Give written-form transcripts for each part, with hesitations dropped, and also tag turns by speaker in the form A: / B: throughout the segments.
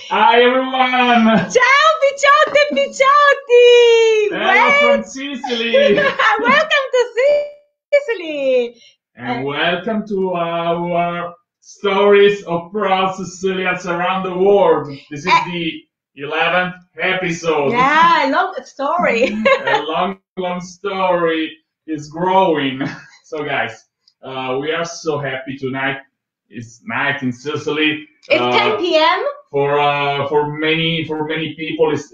A: Hi everyone!
B: Ciao Picciotti e Picciotti!
A: Hello from Sicily!
B: Welcome to Sicily!
A: And welcome to our stories of proud Sicilians around the world. This is the 11th episode.
B: Yeah, a long story.
A: A long story is growing. So guys, we are so happy tonight. It's night in Sicily.
B: It's 10 p.m.
A: For many people, it's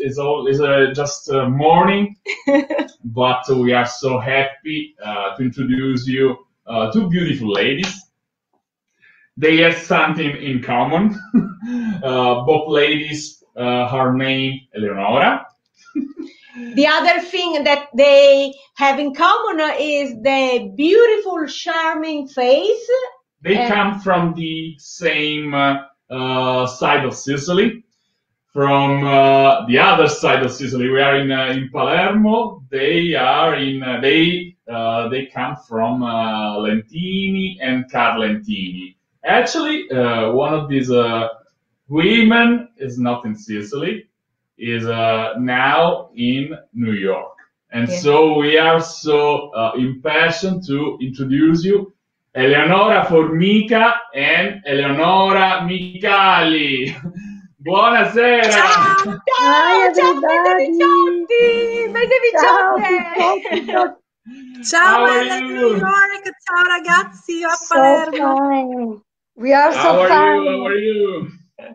A: just morning, but we are so happy to introduce you two beautiful ladies. They have something in common. Both ladies are named Eleonora.
B: The other thing that they have in common is the beautiful, charming face.
A: They come from the same side of Sicily. From the other side of Sicily, we are in Palermo. They are they come from Lentini and Carlentini. Actually, one of these women is not in Sicily, is now in New York, and so we are so impassioned to introduce you. Eleonora Formica and Eleonora Micali. Buonasera!
B: Ciao! Ciao, Picciotti!
C: Ciao, bella New York! Ciao ragazzi, a Palermo!
D: Fine. We are
A: How
D: so fine.
A: How are you?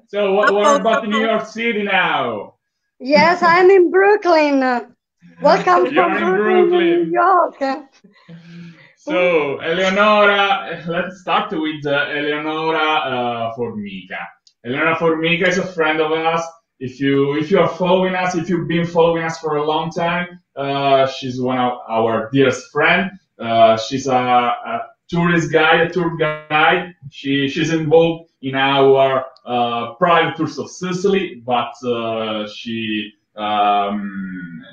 A: So what about New York City now?
D: Yes, I'm in Brooklyn. Welcome
A: You're
D: from
A: in
D: Brooklyn, New York.
A: So, Eleonora, let's start with Eleonora Formica. Eleonora Formica is a friend of us. If you are following us, if you've been following us for a long time, she's one of our dearest friends. She's a tourist guide, a tour guide. She's involved in our private tours of Sicily, but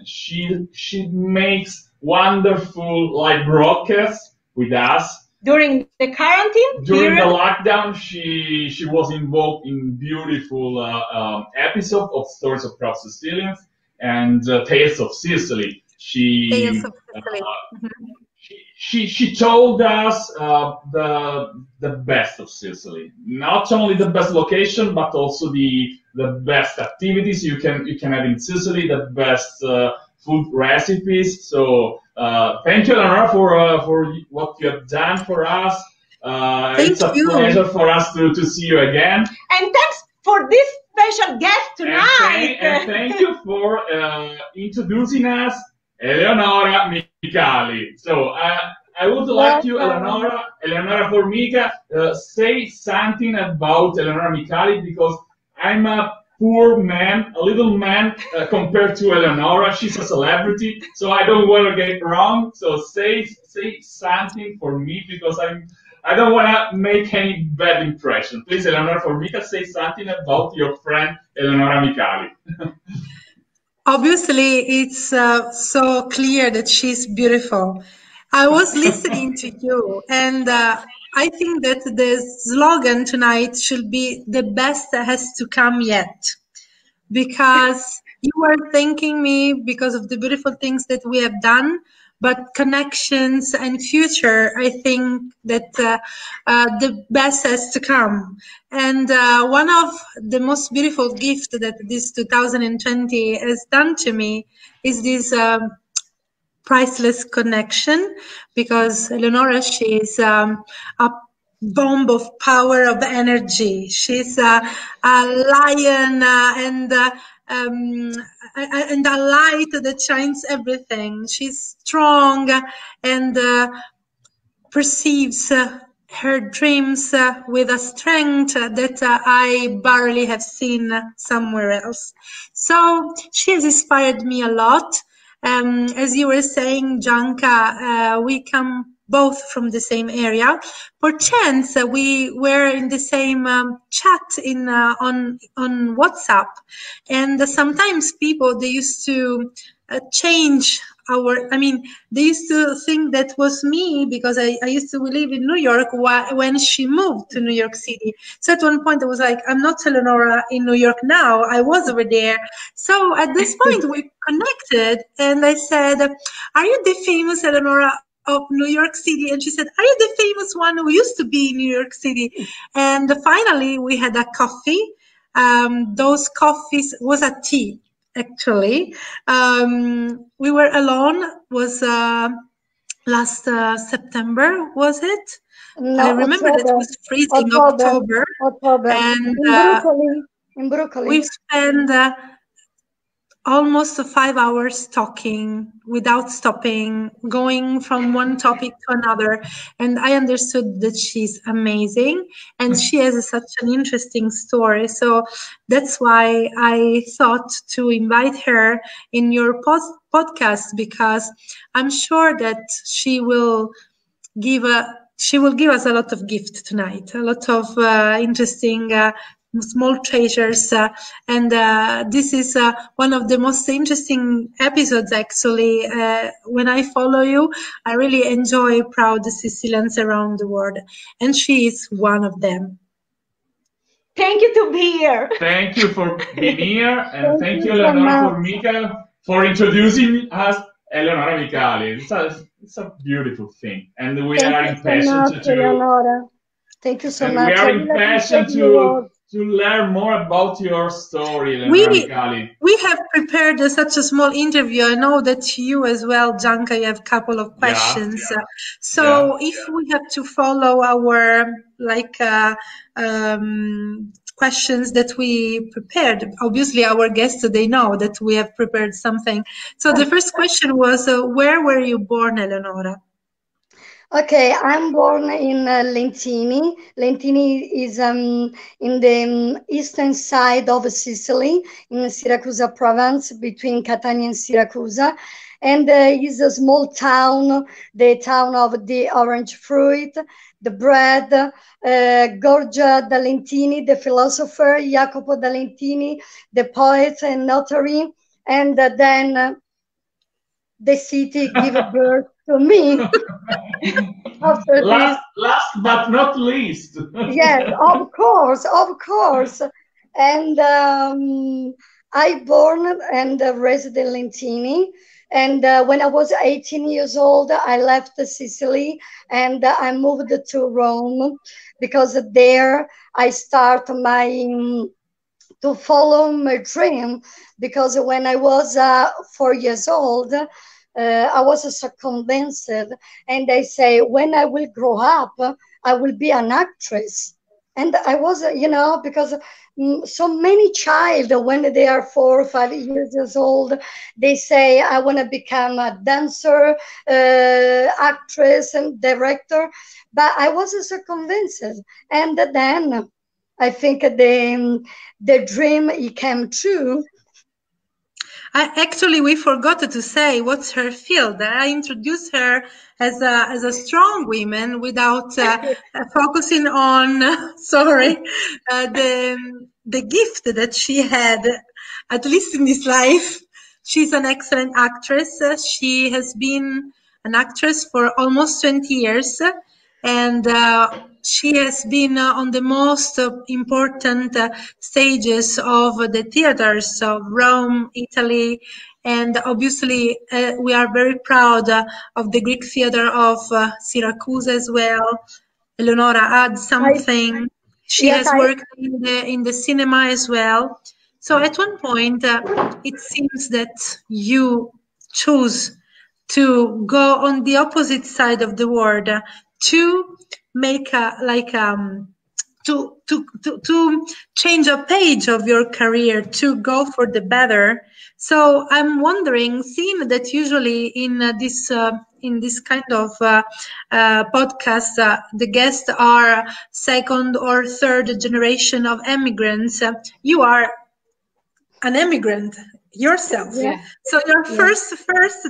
A: she makes wonderful live broadcasts with us.
B: During the quarantine
A: During
B: period?
A: the lockdown, she was involved in beautiful episodes of Stories of Proud Sicilians and Tales of Sicily.
C: Tales of Sicily.
A: She told us the best of Sicily. Not only the best location, but also the best activities you can have in Sicily, the best food recipes. So thank you, Eleonora, for what you have done for us. It's a pleasure for us to see you again.
B: And thanks for this special guest tonight.
A: And thank you for introducing us, Eleonora Micali. So I would like you, Eleonora Formica, say something about Eleonora Micali, because I'm a poor man, a little man compared to Eleonora. She's a celebrity, so I don't want to get it wrong. So say something for me, because I don't want to make any bad impression. Please, Eleonora Formica, say something about your friend Eleonora Micali.
C: Obviously, it's so clear that she's beautiful. I was listening to you, and I think that the slogan tonight should be "the best has to come yet," because you were thanking me because of the beautiful things that we have done, but connections and future, I think that the best has to come. And one of the most beautiful gifts that this 2020 has done to me is this priceless connection, because Eleonora, she's a bomb of power, of energy. She's a lion and a light that shines everything. She's strong and perceives her dreams with a strength that I barely have seen somewhere else. So she has inspired me a lot. As you were saying, Gianca, we come both from the same area. Perchance we were in the same chat in on WhatsApp, and sometimes people, they used to change our, I mean, they used to think that was me because I used to live in New York when she moved to New York City. So at one point I was like, I'm not Eleonora in New York now, I was over there. So at this point we connected, and I said, are you the famous Eleonora of New York City? And she said, are you the famous one who used to be in New York City? And finally we had a coffee. Those coffees was a tea, actually. We were alone, was last September, was it?
D: No,
C: I remember that it was freezing, October. And
D: in Broccoli.
C: we spent almost 5 hours talking without stopping, going from one topic to another. And I understood that she's amazing and she has such an interesting story. So that's why I thought to invite her in your podcast, because I'm sure that she will give us a lot of gifts tonight, a lot of interesting small treasures, and this is one of the most interesting episodes, actually. When I follow you, I really enjoy proud Sicilians around the world, and she is one of them.
B: Thank you to be here.
A: Thank you for being here, and thank you, Eleonora Formica, for introducing us. Eleonora Micali. It's a beautiful thing, and we are impatient to.
D: Eleonora. Thank you so much.
A: We are impatient to learn more about your story, Eleonora Micali.
C: We have prepared such a small interview. I know that you as well, Gianca, you have a couple of questions. If we have to follow our questions that we prepared, obviously our guests, they know that we have prepared something. So the first question was, where were you born, Eleonora?
D: Okay, I'm born in Lentini. Lentini is in the eastern side of Sicily, in Syracuse province, between Campagna and Syracuse. And it's a small town, the town of the orange fruit, the bread, Gorgia da Lentini, the philosopher, Jacopo da Lentini, the poet and notary, and then the city gave birth to me.
A: Last but not least.
D: Yes, of course. And I born and raised in Lentini. And when I was 18 years old, I left Sicily and I moved to Rome, because there I start to follow my dream. Because when I was 4 years old, I was so convinced, and I say, when I will grow up, I will be an actress. And I was, because so many child, when they are 4 or 5 years old, they say, I want to become a dancer, actress and director. But I was so convinced. And then I think the dream, it came true.
C: Actually, we forgot to say what's her field. I introduced her as a strong woman without focusing on the gift that she had, at least in this life. She's an excellent actress. She has been an actress for almost 20 years, and she has been on the most important stages of the theaters of Rome, Italy, and obviously we are very proud of the Greek theater of Syracuse as well. Eleonora, add something. She has worked in the cinema as well. So at one point, it seems that you chose to go on the opposite side of the world, to make to change a page of your career, to go for the better. So I'm wondering, seeing that usually in this kind of podcast, the guests are second or third generation of immigrants. You are an immigrant yourself, so you're first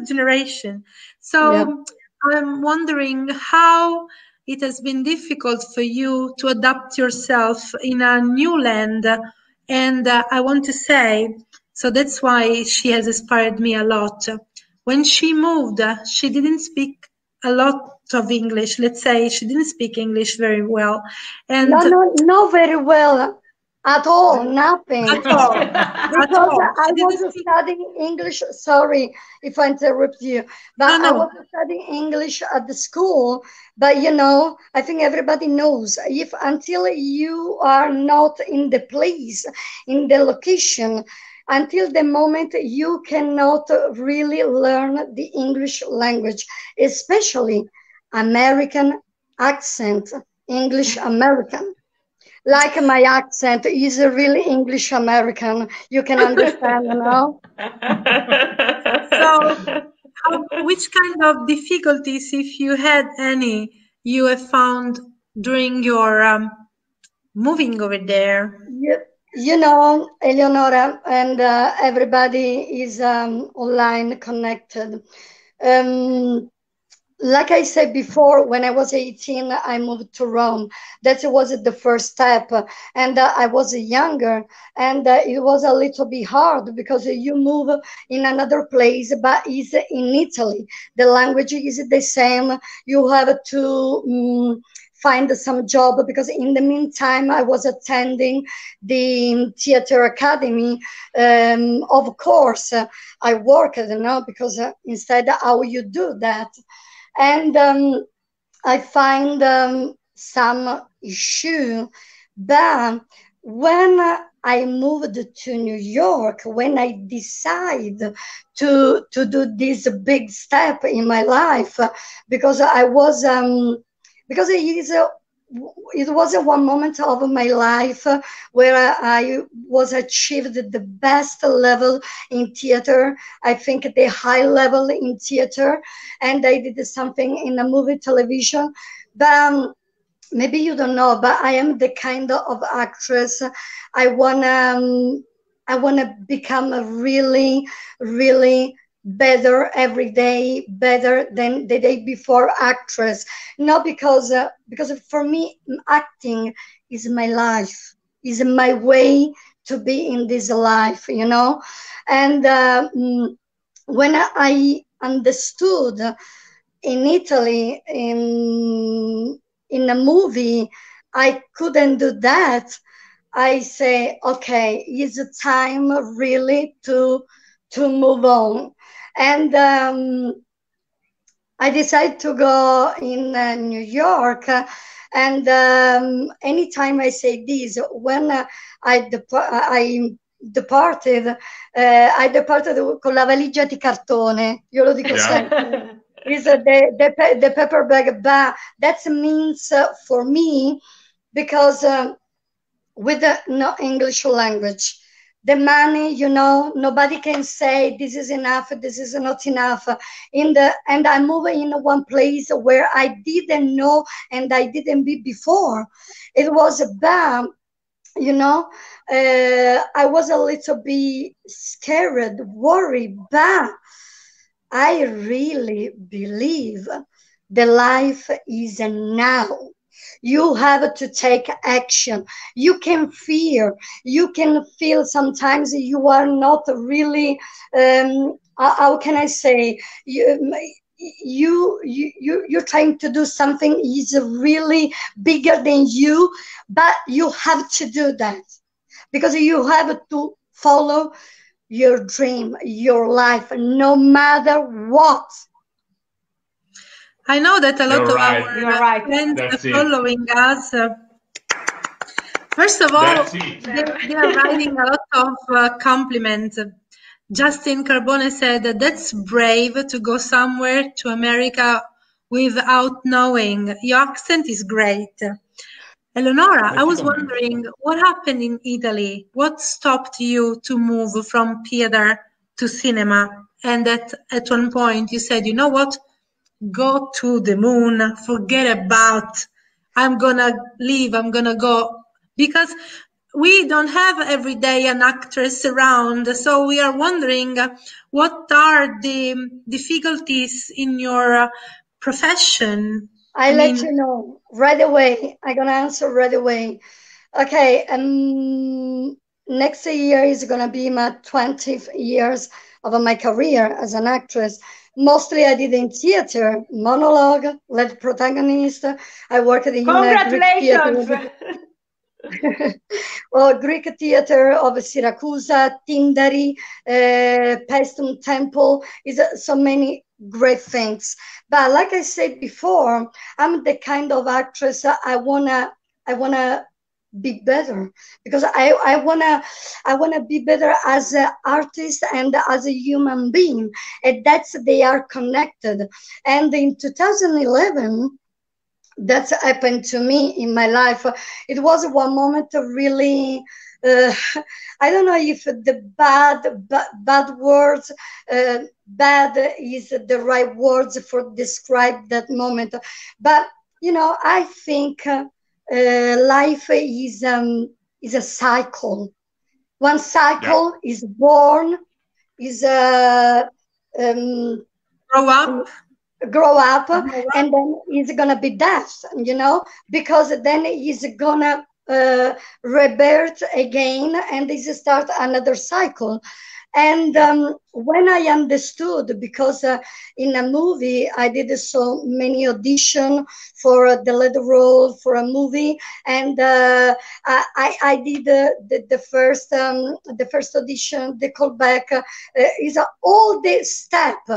C: generation. So I'm wondering how it has been difficult for you to adapt yourself in a new land. And I want to say, so that's why she has inspired me a lot. When she moved, she didn't speak a lot of English. Let's say she didn't speak English very well. And
D: not very well at all, nothing.
C: At all.
D: Because I was studying English. Sorry if I interrupt you, but I was studying English at the school. But you know, I think everybody knows, if until you are not in the place, in the location, until the moment you cannot really learn the English language, especially American accent, English American. Like my accent is really English American. You can understand, you know?
C: So, which kind of difficulties, if you had any, you have found during your moving over there?
D: You know, Eleonora, and everybody is online connected. Like I said before, when I was 18, I moved to Rome. That was the first step. And I was younger, and it was a little bit hard because you move in another place, but it's in Italy. The language is the same. You have to find some job, because in the meantime, I was attending the theater academy. Of course, I worked, you know, because instead, how you do that? And I find some issue. But when I moved to New York, when I decided to do this big step in my life, because I was, because it was one moment of my life where I was achieved the best level in theater. I think the high level in theater, and I did something in a movie television. But maybe you don't know, but I am the kind of actress. I wanna become a really, really better every day, better than the day before actress. Not because for me, acting is my life, is my way to be in this life, you know. And when I understood in Italy, in a movie, I couldn't do that. I say, okay, it's time really to move on. And I decided to go in New York. And anytime I say this, when I departed con la valigia di cartone. Io lo dico sempre. Is the paper bag, but that means for me, because with no English language, the money, you know, nobody can say this is enough, this is not enough. And I moved in one place where I didn't know and I didn't be before. It was bad, you know. I was a little bit scared, worried, but I really believe the life is now. You have to take action. You can fear. You can feel sometimes you are not really, how can I say, you're trying to do something is really bigger than you, but you have to do that because you have to follow your dream, your life, no matter what.
C: I know that a lot of our friends are following us. First of all, they are writing a lot of compliments. Justin Carbone said that that's brave to go somewhere to America without knowing. Your accent is great. Eleonora, I was wondering what happened in Italy? What stopped you to move from theater to cinema? And at one point you said, you know what? Go to the moon, forget about, I'm gonna leave, I'm gonna go. Because we don't have every day an actress around. So we are wondering what are the difficulties in your profession?
D: I let you know right away. I'm gonna answer right away. Okay, next year is gonna be my 20th years of my career as an actress. Mostly I did in theater, monologue, lead protagonist. I worked in Greek theater. Greek theater of Syracuse, Tindari, Paestum Temple, is so many great things. But like I said before, I'm the kind of actress I wanna be better, because I wanna be better as an artist and as a human being, and that's they are connected. And in 2011, that's happened to me in my life. It was one moment of really, I don't know if the bad words, bad is the right words for describe that moment. But you know, I think life is a cycle. One cycle is born, is grow up, and then he's gonna be death, you know, because then he's gonna rebirth again, and this start another cycle. And when I understood, because in a movie I did so many audition for the lead role for a movie, and I did the first audition, the callback is all the step,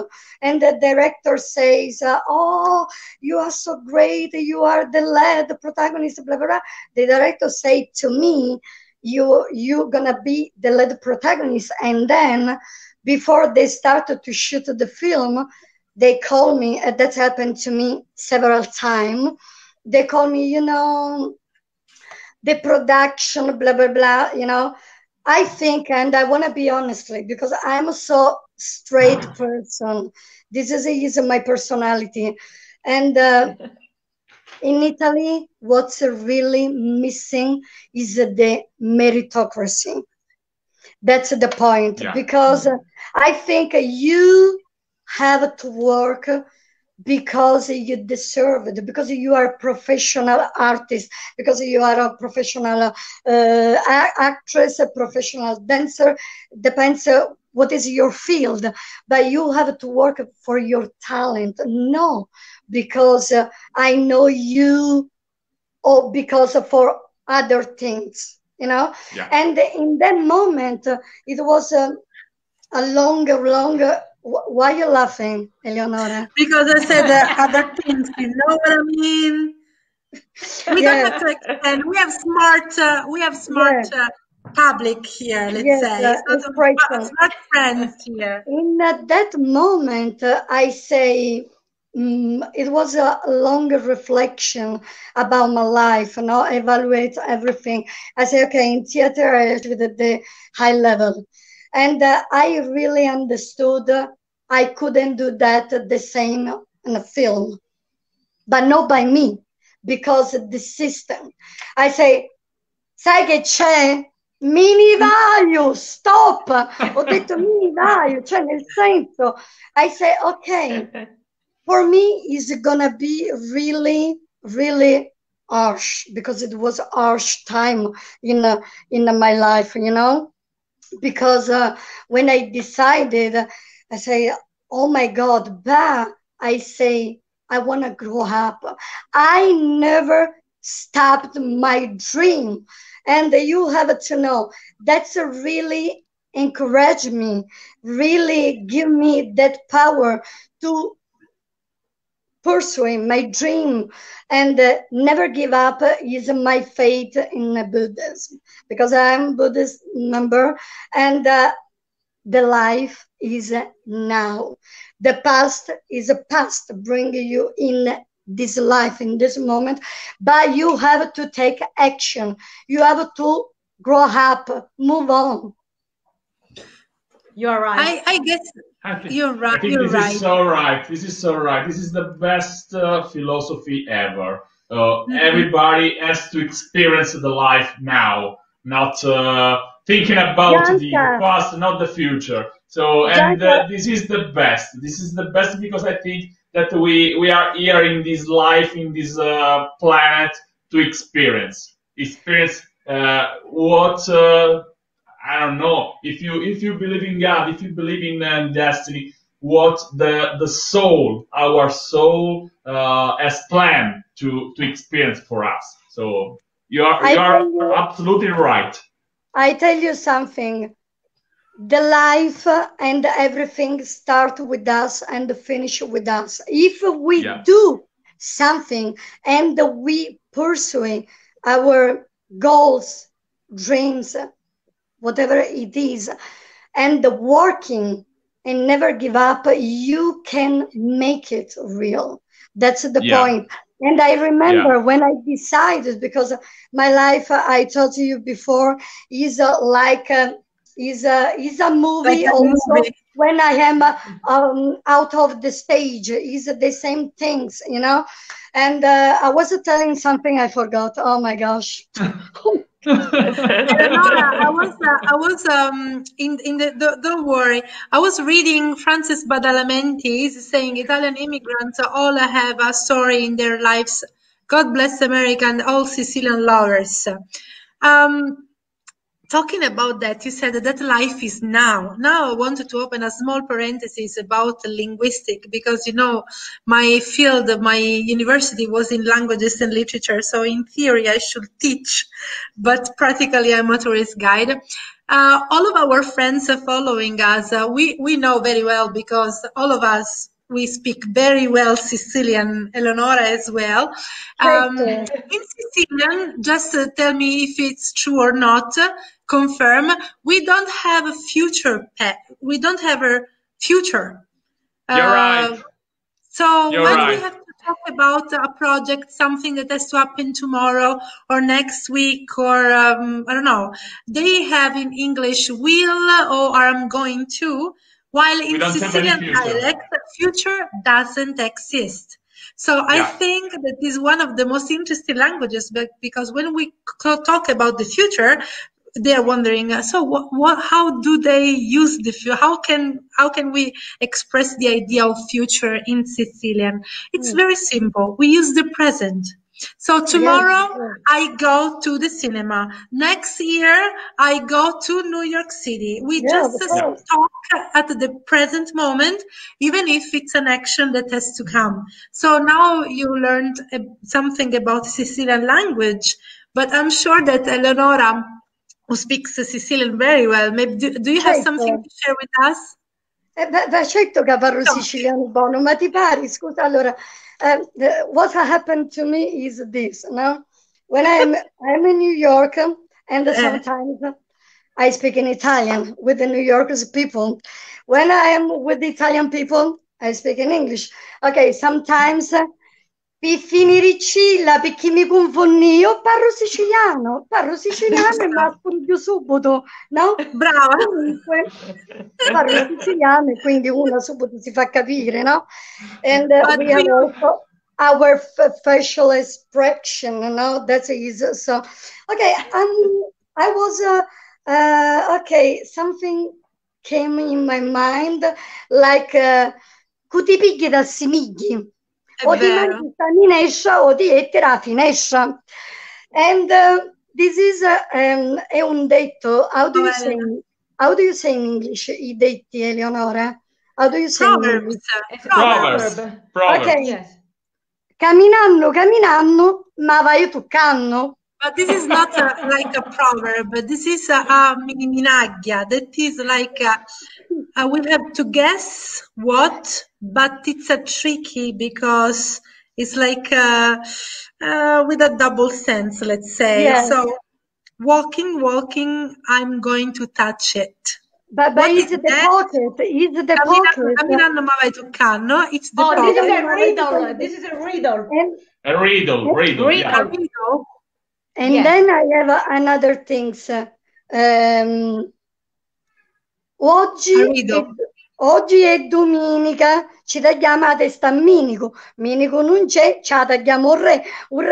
D: and the director says, "Oh, you are so great, you are the lead protagonist," blah blah blah. The director said to me, you're gonna be the lead protagonist. And then before they started to shoot the film, they call me, and that happened to me several times. They call me, you know, the production, blah blah blah, you know. I think, and I want to be honestly, because I'm a so straight person, this is my personality. And in Italy, what's really missing is the meritocracy. That's the point, because I think you have to work because you deserve it, because you are a professional artist, because you are a professional actress, a professional dancer, depends what is your field, but you have to work for your talent. No, because I know you, or because for other things, you know. And in that moment, it was a longer. Why are you laughing, Eleonora?
C: Because I said other things. You know what I mean? We don't have to extend. We have smart public here. Let's say smart friends here.
D: In that moment, I say. It was a longer reflection about my life, you know, evaluate everything. I say, okay, in theater, I achieved at the high level. And I really understood I couldn't do that the same in a film, but not by me, because the system. I say, sai che c'è? Mi ne vaio, stop! Ho detto mi ne vaio, cioè nel senso, I say, okay, for me, it's gonna be really, really harsh, because it was a harsh time in my life, you know. Because when I decided, I say, oh my God, but I say, I want to grow up. I never stopped my dream. And you have to know, that's really encouraged me, really give me that power to pursuing my dream, and never give up is my faith in Buddhism, because I'm Buddhist member, and the life is now. The past is a past, bring you in this life, in this moment, but you have to take action. You have to grow up, move on.
B: You're right.
C: I guess you're right.
A: This is so right. This is so right. This is the best philosophy ever. Everybody has to experience the life now, not thinking about the past, not the future. So, and this is the best. This is the best, because I think that we are here in this life, in this planet, to experience what I don't know, if you believe in God, if you believe in destiny, what the soul, our soul, has planned to experience for us. So you are absolutely right.
D: I tell you something. The life and everything start with us and finish with us. If we do something and we pursue our goals, dreams, whatever it is, and working and never give up, you can make it real. That's the point. And I remember when I decided, because my life, I told you before, is like is a movie.
C: Like a
D: also
C: movie.
D: When I am out of the stage, is the same things, you know. And I was telling something, I forgot. Oh my gosh.
C: Eleonora, I was don't worry. I was reading Francis Badalamenti. He's saying Italian immigrants all have a story in their lives. God bless America and all Sicilian lovers. Talking about that, you said that life is now. Now I wanted to open a small parenthesis about linguistic, because, you know, my field, my university was in languages and literature. So in theory, I should teach, but practically I'm a tourist guide. All of our friends are following us. We know very well, because all of us, we speak very well Sicilian, Eleonora as well. In Sicilian, just tell me if it's true or not, confirm, we don't have a future pet. We don't have a future.
A: You're right.
C: So we have to talk about a project, something that has to happen tomorrow or next week, or I don't know, they have in English will or I'm going to, while in Sicilian dialect, future doesn't exist. So I think that is one of the most interesting languages, because when we talk about the future, they are wondering, so how do they use the future? How can we express the idea of future in Sicilian? It's very simple. We use the present. So tomorrow I go to the cinema. Next year I go to New York City. We just talk at the present moment, even if it's an action that has to come. So now you learned something about Sicilian language, but I'm sure that Eleonora, who speaks Sicilian very well, maybe do you have something to share with us?
D: Certo che parlo siciliano buono, ma ti pare? Scusa, allora, what happened to me is this, no? When I'm in New York, and sometimes I speak in Italian with the New Yorkers people. When I am with the Italian people, I speak in English. Okay, sometimes per finire cilla, perché mi confondi, io parlo siciliano e mi ascolto subito, no?
C: Brava!
D: Comunque, parlo siciliano e quindi uno subito si fa capire, no? And we have also our facial expression, no? That is, so, okay, I was, okay, something came in my mind, like, cuti pigli da simigli. O ti mangi sta minescia o ti ettera la finescia. And this is è un detto. How do you say in English i detti, Eleonora? How do you say in English?
A: Proverbs.
D: Okay.
B: Yes.
D: Camminando, ma vai toccando.
C: But this is not like a proverb. This is a minaglia. That is like we have to guess what, but it's a tricky, because it's like with a double sense, let's say.
D: Yes.
C: So walking, I'm going to touch it.
D: But it's the pocket. It's the pocket.
C: Camminando ma vai toccando. It's the pocket.
B: This is a riddle. This is a riddle.
A: A riddle. Yeah.
C: A riddle.
D: And then I have another things. Oggi è domenica, ci tagliamo la testa a Minico. Minico non c'è, ci tagliamo un re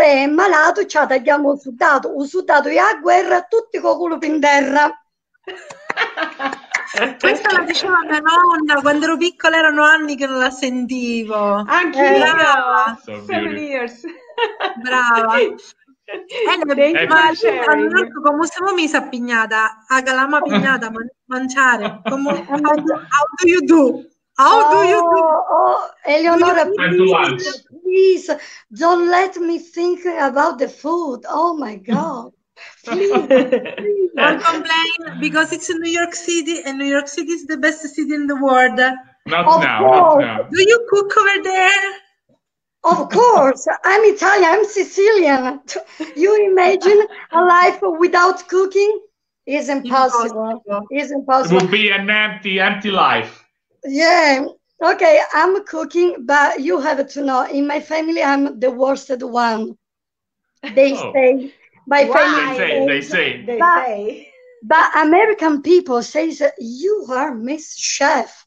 D: è malato, ci tagliamo un soldato è a guerra, tutti con culo in terra.
C: Questa la diceva mia nonna, quando ero piccola erano anni che non la sentivo.
B: Anch'io,
C: Brava,
A: So
B: 7
A: beautiful.
B: years.
C: brava.
B: Thank you
C: Ma
B: for
C: a
B: sharing.
C: New York come siamo misa pignata? A calama pignata, mangiare. How do you do? How do you do?
D: Eleonora,
A: Went to lunch.
D: please don't let me think about the food. Oh my God. Please.
C: Don't complain because it's in New York City and New York City is the best city in the world.
A: Not
D: Of
A: now,
D: course.
A: not now.
C: Do you cook over there?
D: Of course, I'm Italian, I'm Sicilian. You imagine a life without cooking? Is impossible. Is
A: It
D: impossible.
A: would be an empty life.
D: Yeah. Okay, I'm cooking, but you have to know, in my family, I'm the worsted one. They
A: Oh.
D: say, my family
A: They say.
B: They
D: But-
B: say.
D: But American people says you are Miss Chef.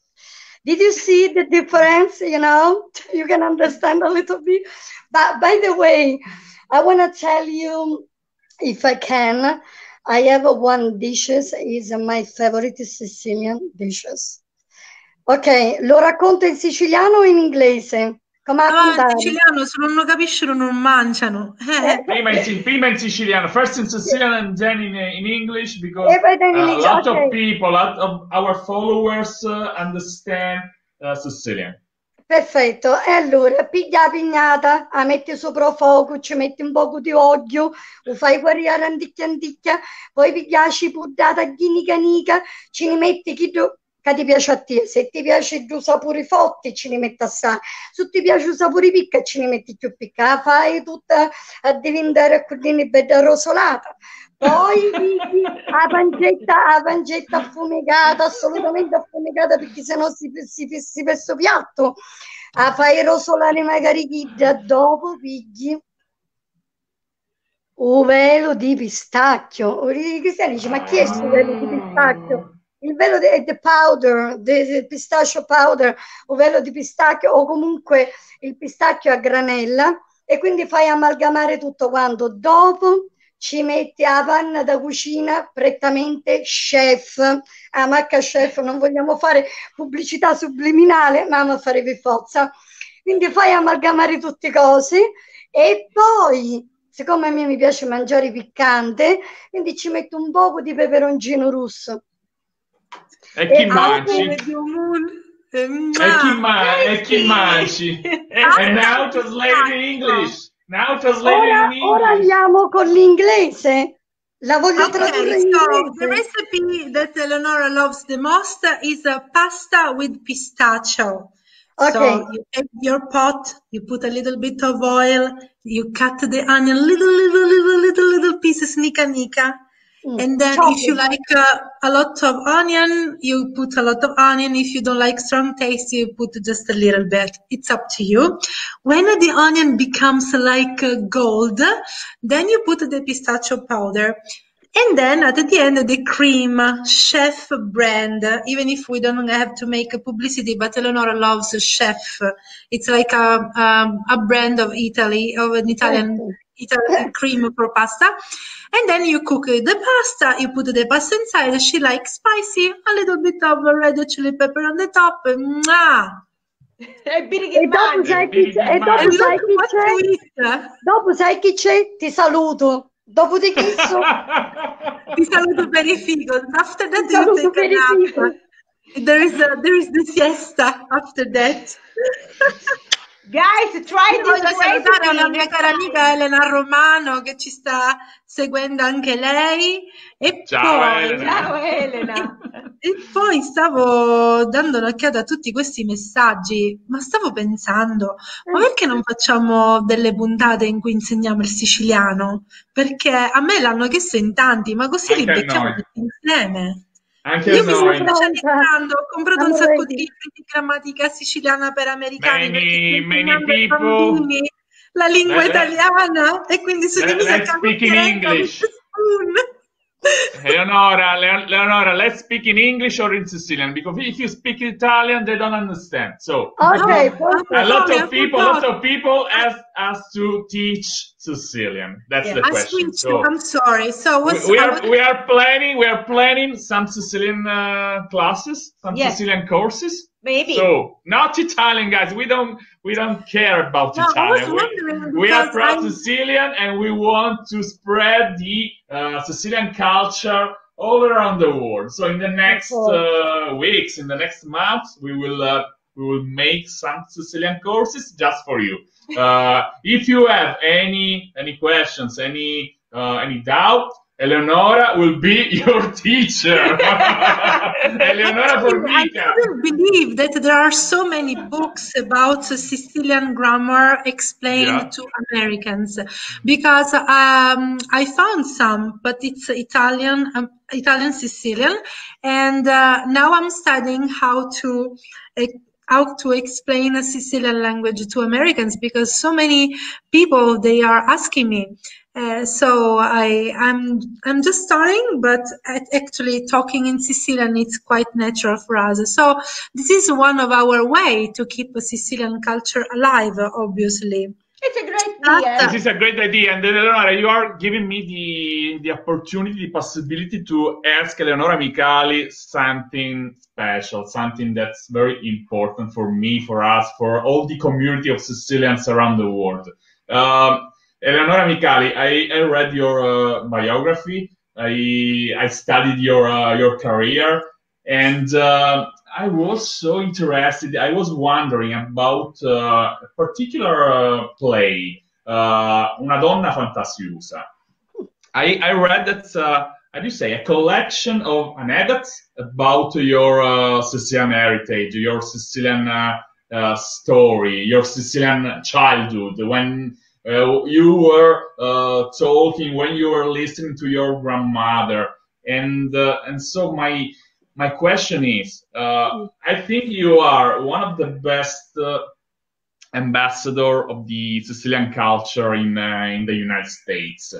D: Did you see the difference? You know, you can understand a little bit. But by the way, I want to tell you, if I can, I have one dishes is my favorite Sicilian dishes. Ok, lo racconto in siciliano o in inglese? Come
C: Ah, in
D: raccontare?
C: siciliano, se non lo capiscono non mangiano.
A: Prima in Siciliano, first in Sicilian and then in English, because
D: E poi in
A: a
D: English,
A: lot
D: ok.
A: of people, a lot of our followers understand Sicilian.
D: Perfetto, e allora piglia la pignata, la metti sopra il fuoco, ci metti un po' di olio, lo fai guarire anticchia anticchia, poi piglia la cipollata ghinica nica, ci ne metti che ti piace a te, se ti piace i sapori forti ci ne metti assai, se ti piace i sapori picca ci ne metti più picca, la fai tutta a diventare così bella rosolata. Poi la pancetta affumicata, assolutamente affumicata perché sennò si questo piatto. La fai rosolare magari dopo pigli un velo di pistacchio. I cristiani dicono, ma chi è questo velo di pistacchio? Il velo di powder, del pistachio powder, o velo di pistacchio, o comunque il pistacchio a granella, e quindi fai amalgamare tutto quanto. Dopo ci metti la panna da cucina prettamente chef, a marca chef, non vogliamo fare pubblicità subliminale, ma a fare per forza. Quindi fai amalgamare tutte cose e poi, siccome a me mi piace mangiare piccante, quindi ci metto un po' di peperoncino rosso.
A: E chi mangi?
C: E
A: chi mangi? And now translate in English. Now translate in
D: Ora
A: English.
D: andiamo con l'inglese. La voglio
C: Okay,
D: tradurre in
C: so the
D: inglese.
C: recipe that Eleonora loves the most is a pasta with pistachio.
D: Okay.
C: So you take your pot, you put a little bit of oil, you cut the onion little pieces, nica. And then if you like a lot of onion, you put a lot of onion. If you don't like strong taste, you put just a little bit. It's up to you. When the onion becomes like gold, then you put the pistachio powder. And then at the end, the cream, Chef brand, even if we don't have to make a publicity, but Eleonora loves Chef. It's like a brand of Italy, of an Italian cream for pasta. And then you cook the pasta, you put the pasta inside. She likes spicy, a little bit of red chili pepper on the top. Mwah!
D: E dopo sai chi c'è? Dopo sai chi c'è? Ti saluto. Dopodiché
C: Ti saluto per i figo. After that you take a nap. There is the siesta after that.
B: Guys, try this
C: Voglio salutare
B: recipe.
C: la mia cara amica Elena Romano che ci sta seguendo anche lei. E
A: Ciao
C: poi,
A: Elena.
B: Ciao Elena.
C: E poi stavo dando un'occhiata a tutti questi messaggi, ma stavo pensando, ma perché non facciamo delle puntate in cui insegniamo il siciliano? Perché a me l'hanno chiesto in tanti, ma così li
A: Anche a
C: becchiamo
A: noi.
C: tutti insieme.
A: Anche
C: Io mi sto
A: noi.
C: specializzando, ho comprato un
D: I'm
C: sacco
D: ready.
C: di libri di grammatica siciliana per americani perché sto
A: Many
C: insegnando ai
A: people.
C: bambini la lingua italiana e quindi sono venuta a
A: Let's speak in
C: cavalcare with
A: English.
C: the spoon.
A: Leonora, let's speak in English or in Sicilian, because if you speak Italian, they don't understand. So
D: Okay,
A: a lot of
C: perfect.
A: people ask us to teach Sicilian. That's the
C: I
A: question.
C: switched. I'm
A: So
C: sorry. So
A: we are planning some Sicilian classes, some
B: Yes.
A: Sicilian courses.
B: Maybe.
A: So not Italian, guys. We don't care about
C: No, I was
A: Italian.
C: wondering
A: We are
C: because
A: proud Sicilian, and we want to spread the Sicilian culture all around the world. So in the next weeks, in the next months, we will make some Sicilian courses just for you. If you have any questions, any doubt, Eleonora will be your teacher. Eleonora Formica.
C: I couldn't believe that there are so many books about Sicilian grammar explained to Americans, because I found some, but it's Italian Sicilian, and now I'm studying how to explain a Sicilian language to Americans, because so many people, they are asking me. So I'm just starting, but actually talking in Sicilian, it's quite natural for us. So this is one of our way to keep a Sicilian culture alive, obviously.
B: It's a great idea.
A: This is a great idea, and Eleonora, you are giving me the opportunity, the possibility to ask Eleonora Micali something special, something that's very important for me, for us, for all the community of Sicilians around the world. Eleonora Micali, I read your biography. I studied your career, and I was so interested. I was wondering about a particular play, Una donna fantasiosa. I read that, how do you say, a collection of anecdotes about your Sicilian heritage, your Sicilian story, your Sicilian childhood, when you were talking, when you were listening to your grandmother, and so my question is, I think you are one of the best ambassador of the Sicilian culture in the United States.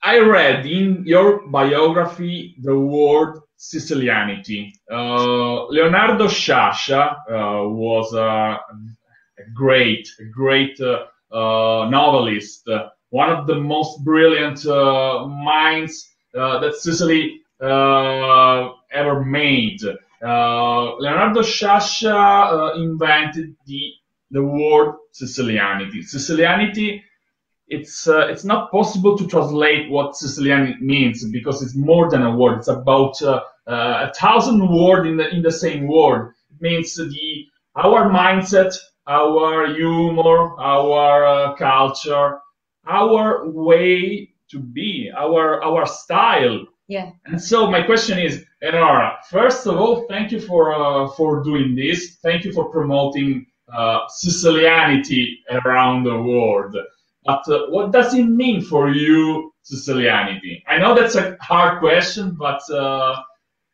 A: I read in your biography the word Sicilianity. Leonardo Sciascia was a great novelist, one of the most brilliant minds that Sicily ever made. Leonardo Sciascia invented the word Sicilianity. Sicilianity, it's not possible to translate what Sicilian means, because it's more than a word. It's about 1,000 words in the same word. It means our mindset, our humor, our culture, our way to be, our style.
B: Yeah.
A: And so my question is, Eleonora, first of all, thank you for doing this. Thank you for promoting Sicilianity around the world. But what does it mean for you, Sicilianity? I know that's a hard question, but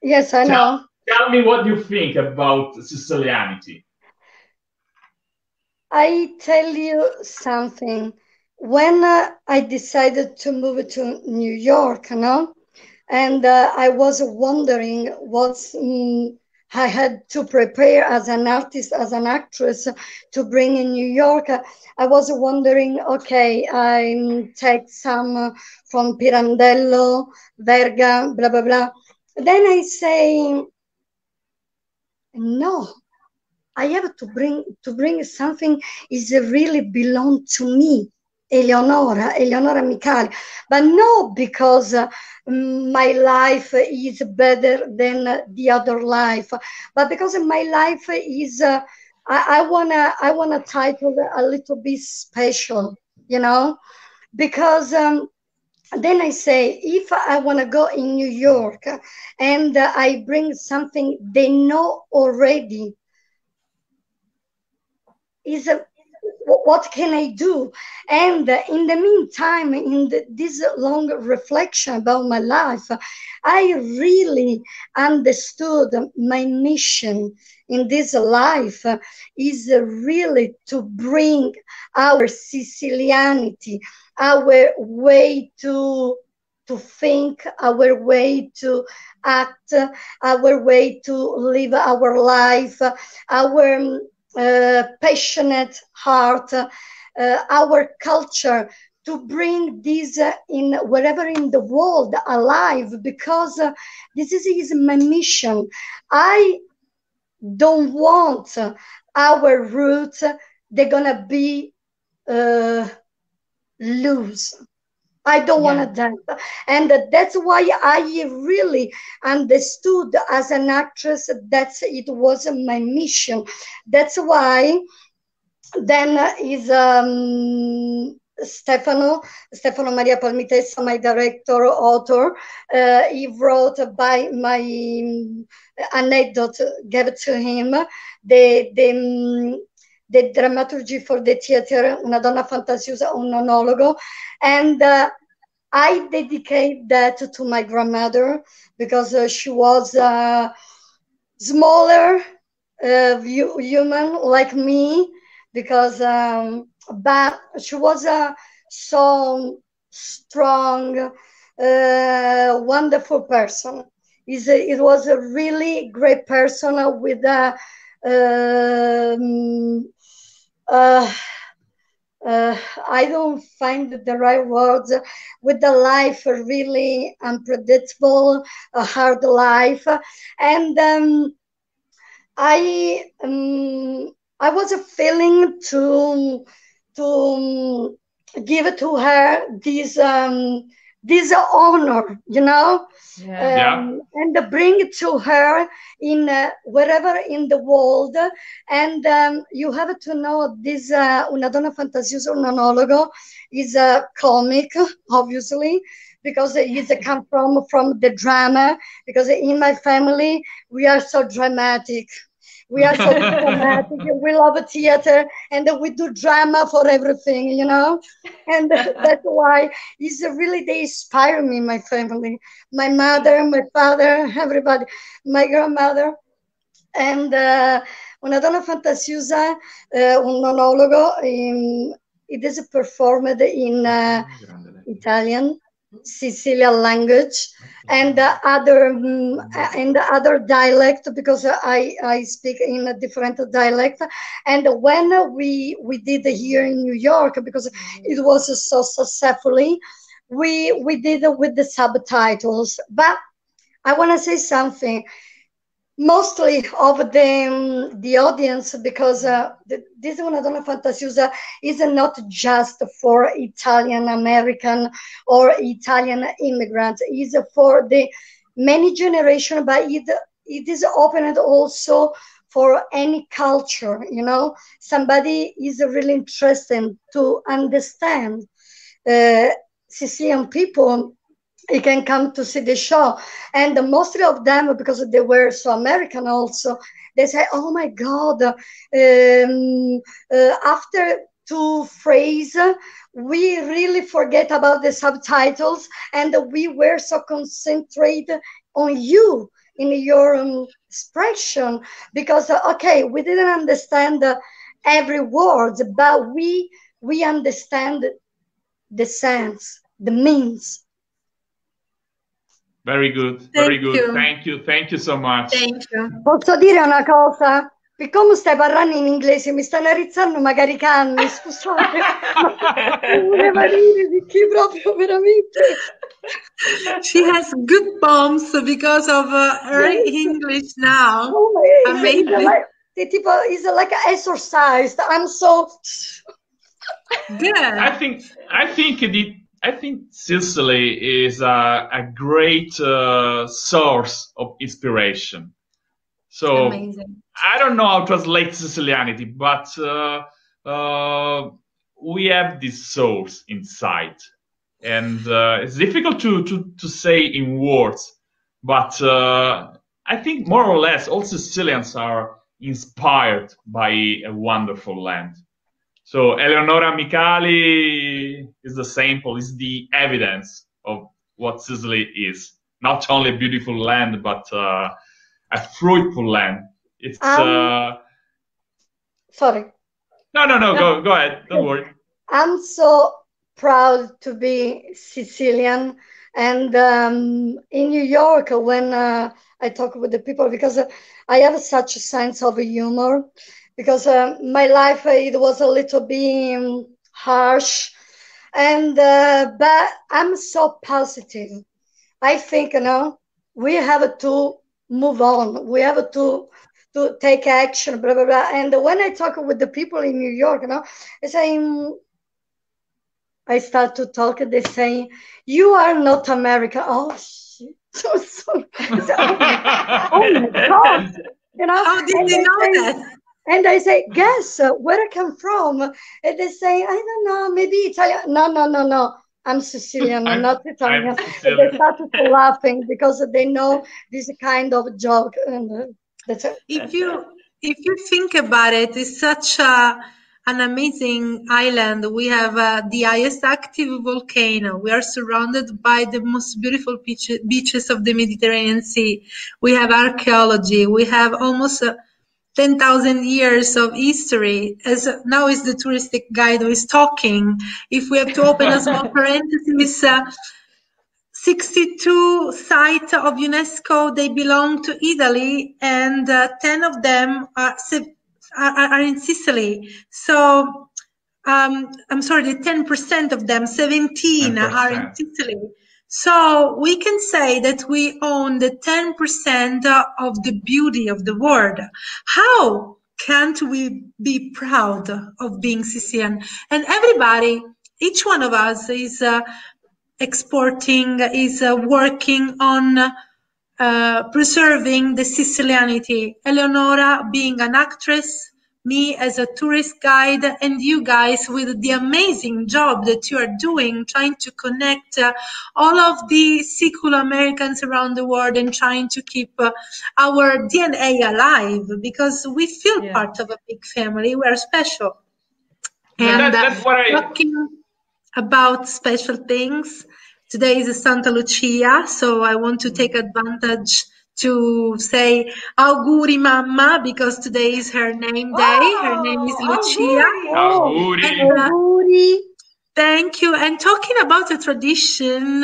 D: yes, I know.
A: Tell me what you think about Sicilianity.
D: I tell you something. When I decided to move to New York, and I was wondering what I had to prepare as an artist, as an actress, to bring in New York. I was wondering, okay, I take some from Pirandello, Verga, blah, blah, blah. Then I say, no, I have to bring something is really belong to me, Eleonora Micali, but not because my life is better than the other life, but because my life is I wanna title a little bit special, because then I say, if I want to go in New York and I bring something they know already, is what can I do? And in the meantime, in this long reflection about my life, I really understood my mission in this life is really to bring our Sicilianity, our way to to think, our way to act, our way to live our life, our passionate heart, our culture, to bring this in wherever in the world alive, because this is my mission. I don't want our roots, they're gonna be loose. I don't want that. And that's why I really understood as an actress that it was my mission. That's why then is Stefano Maria Palmitessa, my director, author. He wrote by my anecdote, gave it to him, the dramaturgy for the theater, Una donna fantasiosa, un monologo. And I dedicate that to my grandmother, because she was smaller human like me, because but she was so strong, wonderful person. It was a really great person with a I don't find the right words, with the life really unpredictable, a hard life. And I was feeling to give to her this honor, you know, and bring it to her in wherever in the world. And you have to know this Una donna fantasiosa, un monologo is a comic, obviously, because it comes from the drama, because in my family we are so dramatic. We are so dramatic. We love theater, and we do drama for everything, you know. And that's why it's really, they inspire me, my family, my mother, my father, everybody, my grandmother. And Una donna fantasiosa, un monologo, it is performed in Italian, Sicilian language, and other dialect, because I speak in a different dialect. And when we did here in New York, because it was so successfully, we did it with the subtitles. But I want to say something. Mostly of the audience, because this Una donna fantasiosa is not just for Italian American or Italian immigrants. It's for the many generations, but it is opened also for any culture, you know. Somebody is really interested to understand Sicilian people, you can come to see the show. And mostly of them, because they were so American also, they say, oh my God, after two phrases, we really forget about the subtitles, and we were so concentrated on you, in your expression, because, okay, we didn't understand every word, but we understand the sense, the means.
A: Very good, very good. Thank you so much.
C: Thank you.
D: Posso dire una cosa? Siccome stai parlando in inglese, mi stanno rizzando magari i canni, scusate, ma voleva dire di chi proprio veramente.
C: She has good bombs because of her English now.
D: Oh my,
C: amazing.
D: It's like exercise. I'm so
C: good.
A: I think Sicily is a great source of inspiration. So
C: amazing.
A: I don't know how to translate Sicilianity, but we have this source inside, and it's difficult to say in words. But I think more or less all Sicilians are inspired by a wonderful land. So Eleonora Micali is the sample, is the evidence of what Sicily is. Not only a beautiful land, but a fruitful land. It's
D: sorry.
A: No, go ahead. Don't worry.
D: I'm so proud to be Sicilian, And in New York, when I talk with the people, because I have such a sense of humor, because my life it was a little bit harsh, and but I'm so positive. I think we have to move on. We have to take action, blah blah blah. And when I talk with the people in New York, I say I start to talk. They say you are not American. Oh shit! Oh my god!
C: How did
D: And
C: they
D: they
C: know
D: say,
C: that?
D: and I say, guess where I come from? And they say, I don't know, maybe Italian. No, no, no, no. I'm Sicilian, I'm not Italian.
A: I'm
D: And they
A: Sicilian.
D: started to laughing because they know this kind of joke. And that's it.
C: If you think about it, it's such an amazing island. We have the highest active volcano. We are surrounded by the most beautiful beaches of the Mediterranean Sea. We have archaeology. We have almost 10,000 years of history. As now is the touristic guide who is talking. If we have to open a small parenthesis, 62 sites of UNESCO, they belong to Italy, and 10 of them are in Sicily. So, I'm sorry, the 10% of them, 17 are in
A: 10%.
C: Sicily. So we can say that we own the 10% of the beauty of the world. How can't we be proud of being Sicilian? And everybody, each one of us is working on preserving the Sicilianity. Eleonora being an actress, me as a tourist guide, and you guys with the amazing job that you are doing, trying to connect all of the Sicilian Americans around the world and trying to keep our DNA alive, because we feel part of a big family. We are special. And
A: That's what
C: talking about special things, today is Santa Lucia, so I want to take advantage to say auguri mamma, because today is her name day. Her name is Lucia.
A: Auguri.
C: And,
D: Auguri.
C: thank you. And talking about a tradition,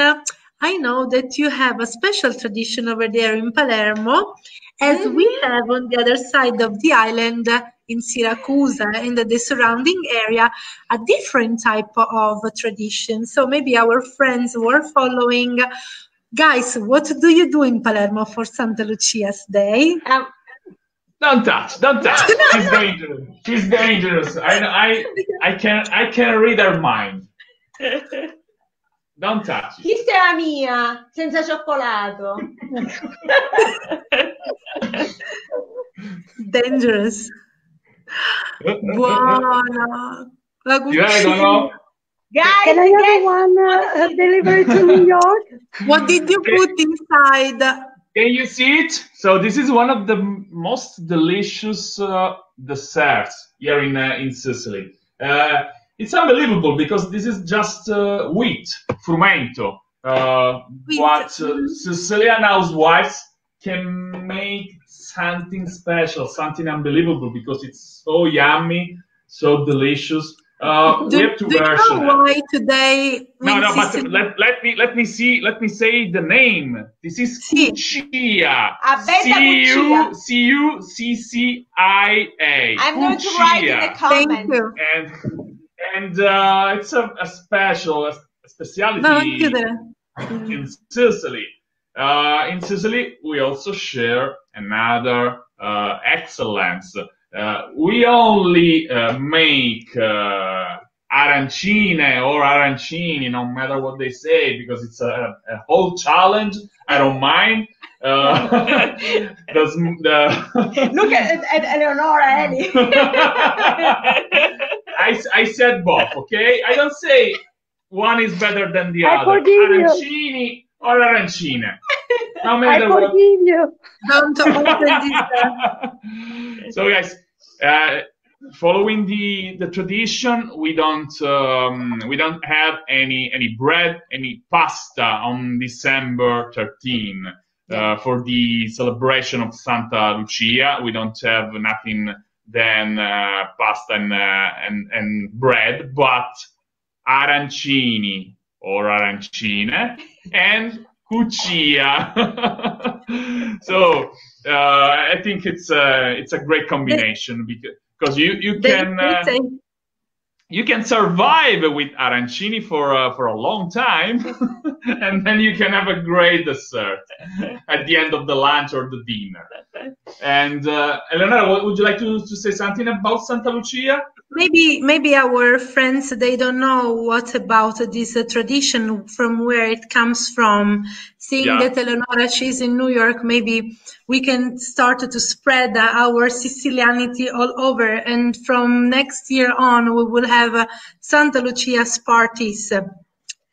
C: I know that you have a special tradition over there in Palermo, as we have on the other side of the island in Syracuse and the surrounding area, a different type of tradition. So maybe our friends who are following, guys, what do you do in Palermo for Santa Lucia's Day?
A: Don't touch. She's dangerous. She's dangerous. I can read her mind. Don't touch it.
B: Questa è la mia, senza cioccolato.
C: Dangerous. Buona. La
A: Ti vedono?
B: Guys,
D: Can I have one delivered to New York?
C: What did you put inside?
A: Can you see it? So this is one of the most delicious desserts here in Sicily. It's unbelievable because this is just wheat, frumento. But Sicilian housewives can make something special, something unbelievable, because it's so yummy, so delicious. We have two versions.
C: Do you know why today?
A: No, but let me say the name. This is Cuccia. C-U-C-C-I-A.
B: I'm going to write in the comments.
C: Thank you.
A: And it's a specialty in Sicily. In Sicily, we also share another excellence. We only make arancine or arancini, no matter what they say, because it's a whole challenge. I don't mind.
B: Look at Eleonora, Ellie.
A: I said both, okay? I don't say one is better than the
D: I
A: other.
D: forgive you.
A: Arancini or arancine. No
D: I
A: matter what.
D: forgive you.
C: Don't open this.
A: So guys, following the tradition, we don't have any bread, any pasta on December 13 for the celebration of Santa Lucia. We don't have nothing than pasta and bread, but arancini or arancine, and cuccia. So I think it's a great combination because you can survive with arancini for a long time, and then you can have a great dessert at the end of the lunch or the dinner. And Eleonora, would you like to say something about Santa Lucia?
C: Maybe our friends, they don't know what about this tradition, from where it comes from. Seeing that Eleonora, she's in New York, maybe we can start to spread our Sicilianity all over. And from next year on, we will have Santa Lucia's parties.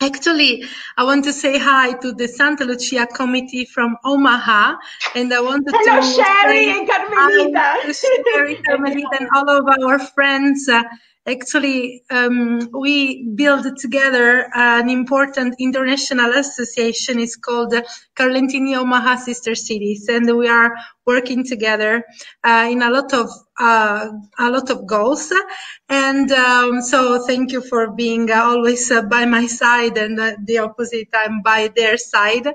C: Actually, I want to say hi to the Santa Lucia committee from Omaha, and I wanted
B: Hello,
C: to
B: Sherry
C: say
B: and Carmelita.
C: hi to Sherry, Carmelita, and all of our friends. Actually, we built together an important international association. It's called Carlentini Omaha Sister Cities, and we are working together in a lot of goals. And so thank you for being always by my side, and the opposite, I'm by their side.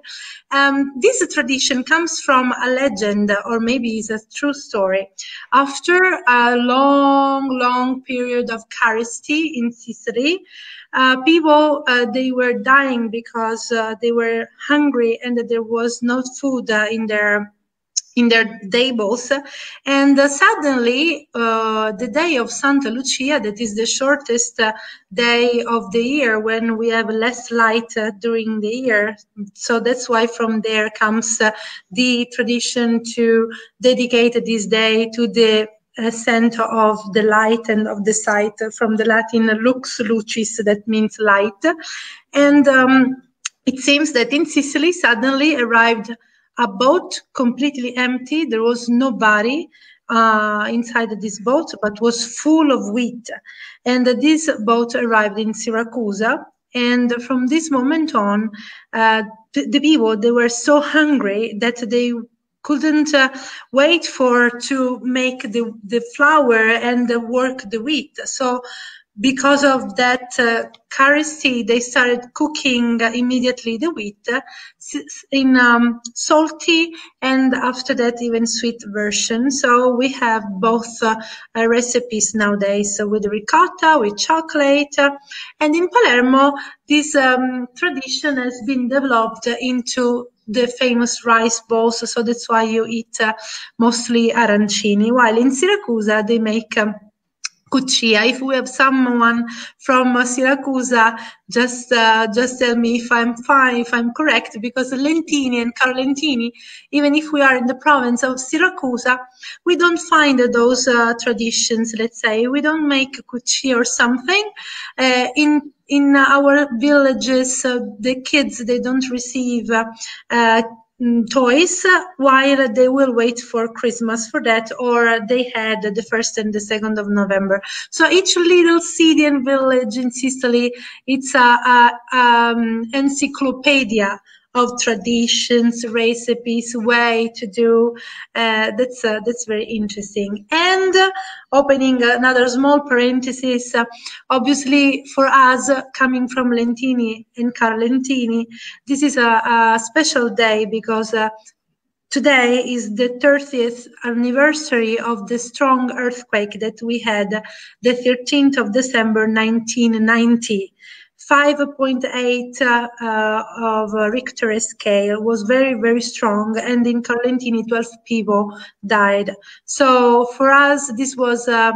C: This tradition comes from a legend, or maybe it's a true story. After a long period of scarcity in Sicily, people, they were dying because they were hungry and there was no food in their tables. And suddenly, the day of Santa Lucia, that is the shortest day of the year, when we have less light during the year. So that's why from there comes the tradition to dedicate this day to the center of the light and of the sight, from the Latin lux lucis, that means light. And it seems that in Sicily suddenly arrived a boat completely empty. There was nobody inside this boat, but was full of wheat. And this boat arrived in Syracuse. And from this moment on, the people, they were so hungry that they couldn't wait to make the flour and work the wheat. So because of that scarcity, they started cooking immediately the wheat in salty and after that even sweet version. So we have both recipes nowadays, with ricotta, with chocolate. And in Palermo, this tradition has been developed into the famous rice balls. So that's why you eat mostly arancini, while in Syracuse they make cuccia. If we have someone from Syracuse, just tell me if I'm fine, if I'm correct, because Lentini and Carlentini, even if we are in the province of Syracuse, we don't find those traditions. Let's say we don't make cuccia or something. In our villages, the kids, they don't receive toys, while they will wait for Christmas for that, or they had the 1st and the 2nd of November. So each little city and village in Sicily, it's a encyclopedia of traditions, recipes, way to do. That's very interesting. And opening another small parenthesis, obviously for us coming from Lentini and Carlentini, this is a special day because today is the 30th anniversary of the strong earthquake that we had the 13th of December 1990. 5.8 of Richter scale, was very strong, and in Carlentini 12 people died. So for us this was I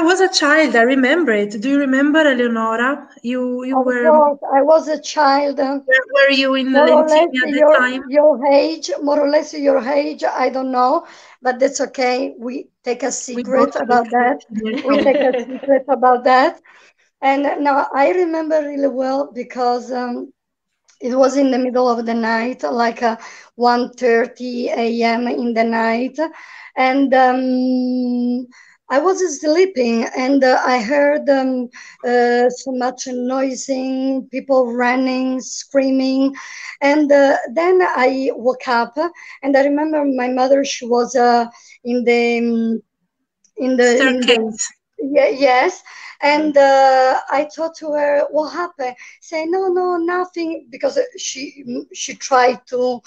C: was a child, I remember it. Do you remember, Eleonora? You were.
D: Of course, I was a child.
C: Were you in Lentini at the time?
D: Your age, more or less your age, I don't know, but that's okay. We take a secret about that. We take a secret about that. And now I remember really well because it was in the middle of the night, like 1:30 a.m. in the night. And I was sleeping and I heard so much noising, people running, screaming. And then I woke up and I remember my mother, she was in the
C: staircase.
D: Yeah, yes. And I thought to her, what happened? Say, no, no, nothing, because she tried to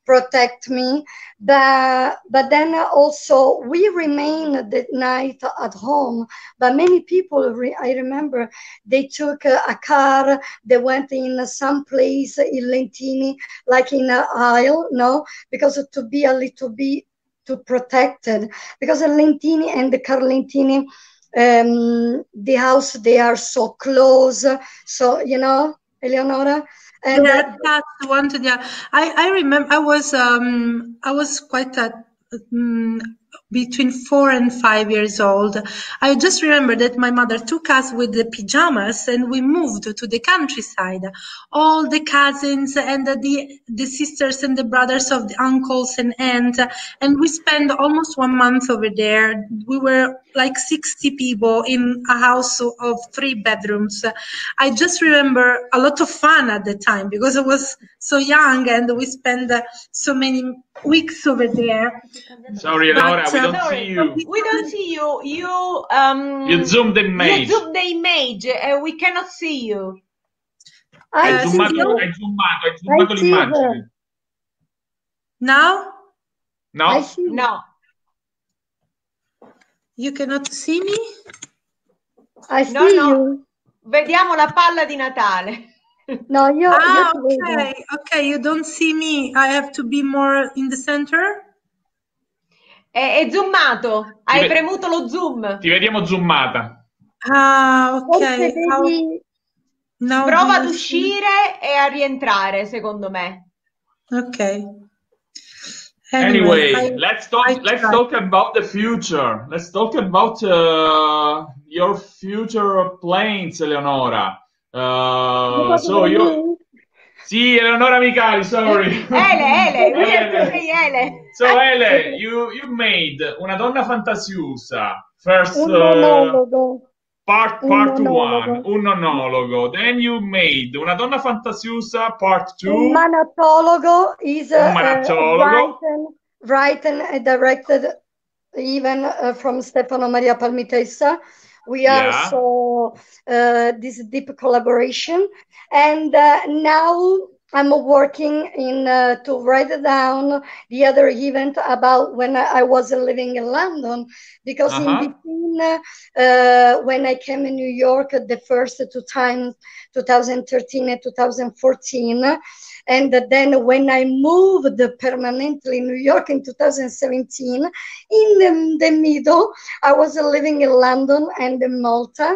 D: protect me. But then also we remained that night at home. But many people, I remember, they took a car, they went in some place in Lentini, like in an aisle, no, because to be a little bit too protected, because Lentini and the Carlentini, the house, they are so close, so you know, Eleonora, and
C: They're attached one to the other. I remember I was quite between 4 and 5 years old. I just remember that my mother took us with the pajamas and we moved to the countryside. All the cousins and the sisters and the brothers of the uncles and aunts, and we spent almost 1 month over there. We were like 60 people in a house of 3 bedrooms. I just remember a lot of fun at the time because I was so young and we spent so many weeks over there.
A: Sorry, Eleonora, we don't
B: Sorry,
A: see you.
B: we don't see you.
A: You zoomed the image.
B: You zoomed the image. We cannot see you.
A: Hai
D: I see
A: zoomato
D: you. I see
A: l'immagine.
D: her.
C: Now?
A: No?
D: I see.
B: No.
C: You cannot see me?
D: I
B: No,
D: see
B: no.
D: you.
B: Vediamo la palla di Natale.
D: No, io ti vedo.
C: Okay. Okay, you don't see me. I have to be more in the center?
B: È zoomato. Hai premuto lo zoom.
A: Ti vediamo zoomata.
C: Ah,
D: Forse
C: ok. How-
D: devi...
C: now
B: Prova
C: do
B: ad
C: you see?
B: uscire e a rientrare, secondo me.
C: Okay.
A: Anyway,
C: I
A: let's
C: try.
A: talk about the future. Let's talk about your future plans, Eleonora. So you, sì, Eleonora Micali, sorry.
B: Ele, we have to say Ele.
A: So Ele, you made Una donna fantasiosa. First
D: Un monologo.
A: part
D: Un
A: one,
D: monologo.
A: un monologo. Then you made Una donna fantasiosa part 2.
D: Un manatologo is
A: Un manatologo.
D: written and directed even from Stefano Maria Palmitessa. We are
A: Yeah.
D: so this deep collaboration, and now I'm working in to write down the other event about when I was living in London, because in between when I came in New York the first 2 times, 2013 and 2014, and then when I moved permanently in New York in 2017, in the middle, I was living in London and in Malta.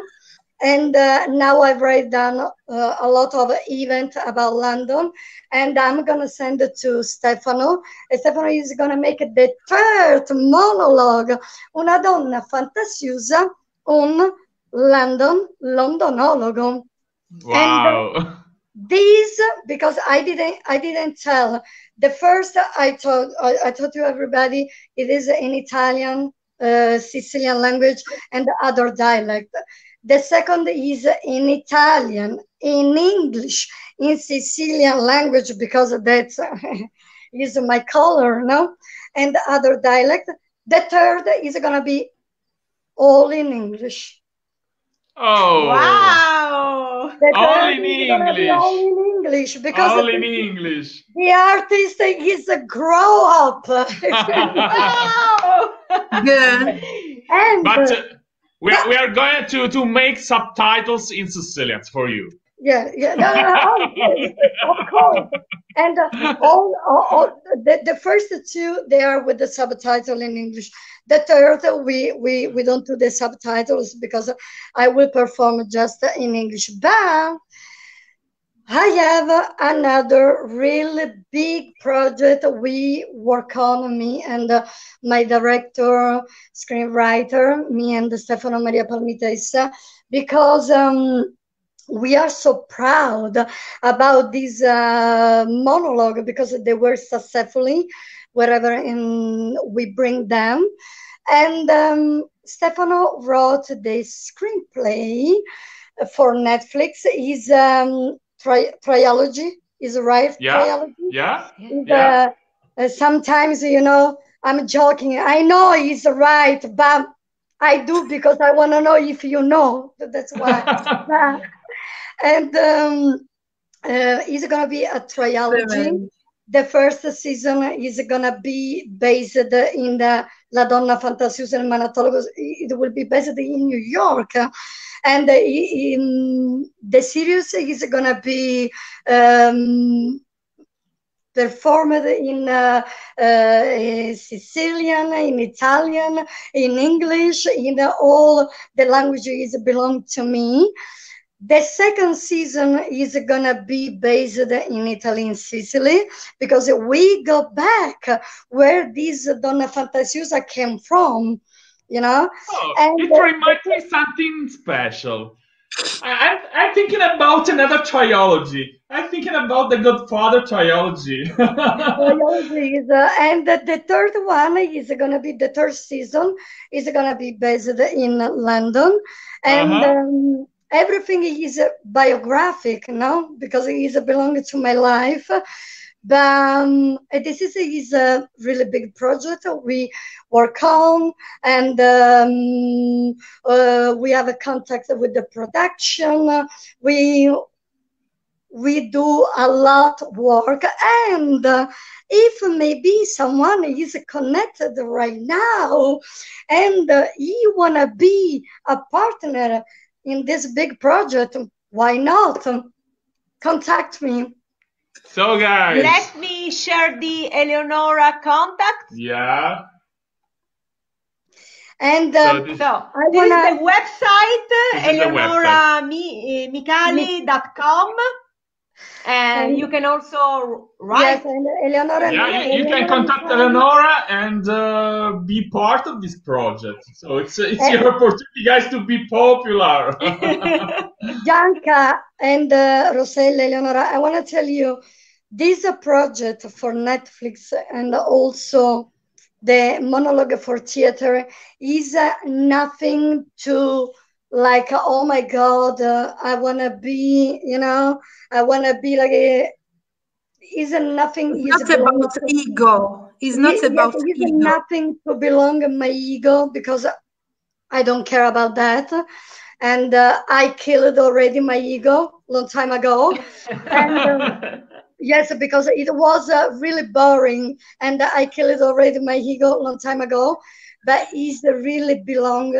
D: And now I've written down a lot of events about London, and I'm going to send it to Stefano. And Stefano is going to make the third monologue, Una donna fantasiosa, un Londonologo.
A: Wow.
D: And, these, because I didn't tell. The first I told to everybody it is in Italian, Sicilian language, and other dialect. The second is in Italian, in English, in Sicilian language, because that's is my color, no, and other dialect. The third is gonna be all in English.
A: Oh.
B: Wow.
A: All in English.
D: All in English, because
A: all in English.
D: The artist is a grow up.
B: Wow.
C: Good.
D: And
A: But we are going to make subtitles in Sicilian for you.
D: yeah, of course. And all the first 2, they are with the subtitle in English. The third, we don't do the subtitles because I will perform just in English. But I have another really big project we work on, me and my director, screenwriter, me and Stefano Maria Palmitessa, because we are so proud about this monologue, because they were successfully wherever we bring them. And Stefano wrote the screenplay for Netflix. Is trilogy, is right?
A: Yeah.
D: Trilogy.
A: Yeah.
D: Sometimes, I'm joking. I know he's right, but I do because I want to know if you know. That's why. And it's going to be a trilogy. The first season is going to be based in the La Donna Fantasiosa and Manatologo. It will be based in New York. And the series is going to be performed in Sicilian, in Italian, in English, in all the languages belong to me. The second season is gonna be based in Italy, in Sicily, because we go back where this Donna Fantasiosa came from, you know.
A: Oh, and it reminds me something special. I'm thinking about another trilogy. I'm thinking about the Godfather trilogy.
D: And the third one is gonna be the third season is gonna be based in London, and everything is biographic, no, because it is belonging to my life. But this is a really big project we work on, and we have a contact with the production. We do a lot of work, and if maybe someone is connected right now and you want to be a partner in this big project, why not? Contact me.
A: So guys,
B: let me share the Eleonora contact.
A: Yeah.
D: And
B: this is the website, eleonoramicali.com. And you can also write.
D: Yes, and Eleonora.
A: Yeah, you can contact Eleonora and be part of this project. So it's your opportunity, guys, to be popular.
D: Gianca and Rosella, Eleonora, I want to tell you, this project for Netflix and also the monologue for theater is nothing to like, oh my God, I want to be, you know, I want to be like a, isn't nothing.
C: It's not about ego. It's not about ego.
D: It's nothing to belong in my ego, because I don't care about that. And I killed already my ego long time ago. And yes, because it was really boring, and I killed already my ego long time ago. But it really belonged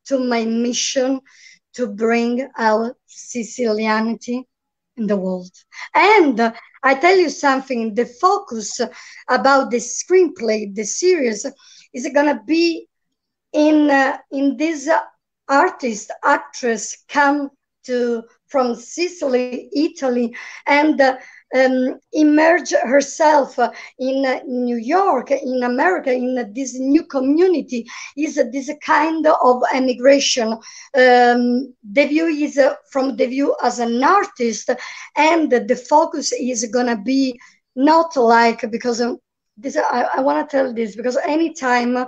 D: to my mission to bring our Sicilianity in the world. And I tell you something, the focus about the screenplay, the series, is gonna be in this artist, actress come from Sicily, Italy, and immerse herself in New York, in America, in this new community. Is this kind of emigration. The view is from the view as an artist, and the focus is gonna be not like, because this I want to tell this, because anytime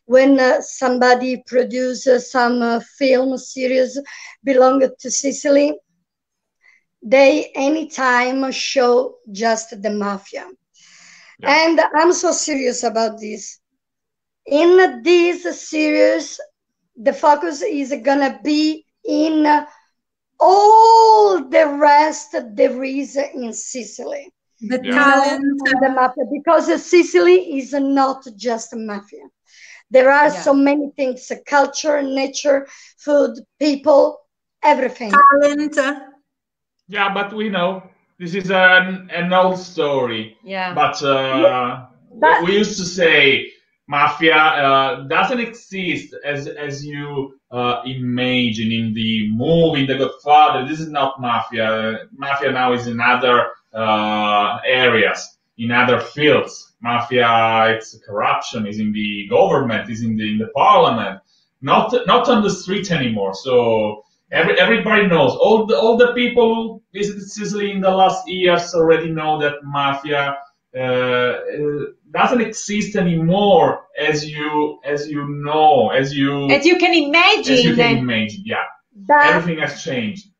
D: when somebody produces some film series belong to Sicily, they anytime show just the mafia. Yeah. And I'm so serious about this. In this series, the focus is gonna be in all the rest there is in Sicily.
C: The talent,
D: the mafia, because Sicily is not just mafia. There are so many things: culture, nature, food, people, everything.
C: Talent.
A: Yeah, but we know this is an old story.
B: Yeah.
A: But we used to say mafia doesn't exist as you imagine in the movie, in The Godfather. This is not mafia. Mafia now is in other areas, in other fields. Mafia, it's corruption, is in the government, is in the parliament, not on the street anymore. So everybody knows. All the people who visited Sicily in the last years already know that mafia doesn't exist anymore as you know, as you can imagine. Yeah, but everything has changed.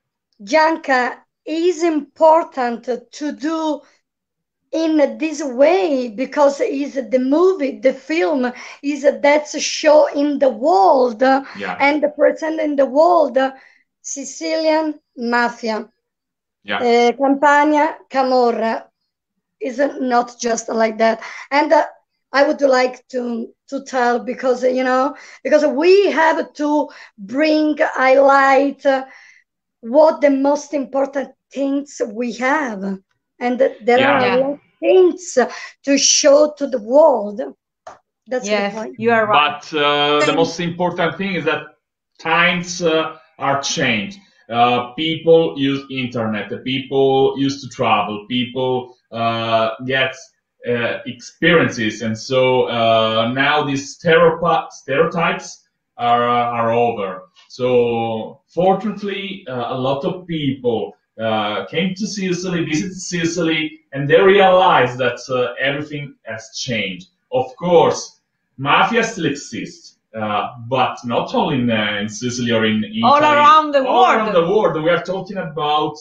D: Gianca, it is important to do in this way because is the movie, the film is that's a show in the world and present in the world Sicilian mafia, Campagna, Camorra is not just like that. And I would like to tell because because we have to highlight what the most important things we have, and there are a lot of things to show to the world. That's the point.
B: You are right.
A: But the most important thing is that times are changed. People use internet. People used to travel. People get experiences, and so now these stereotypes are over. So fortunately, a lot of people came to Sicily, visited Sicily, and they realized that everything has changed. Of course, mafia still exists, but not only in Sicily or in Italy.
B: All around the world.
A: All around the world. We are talking about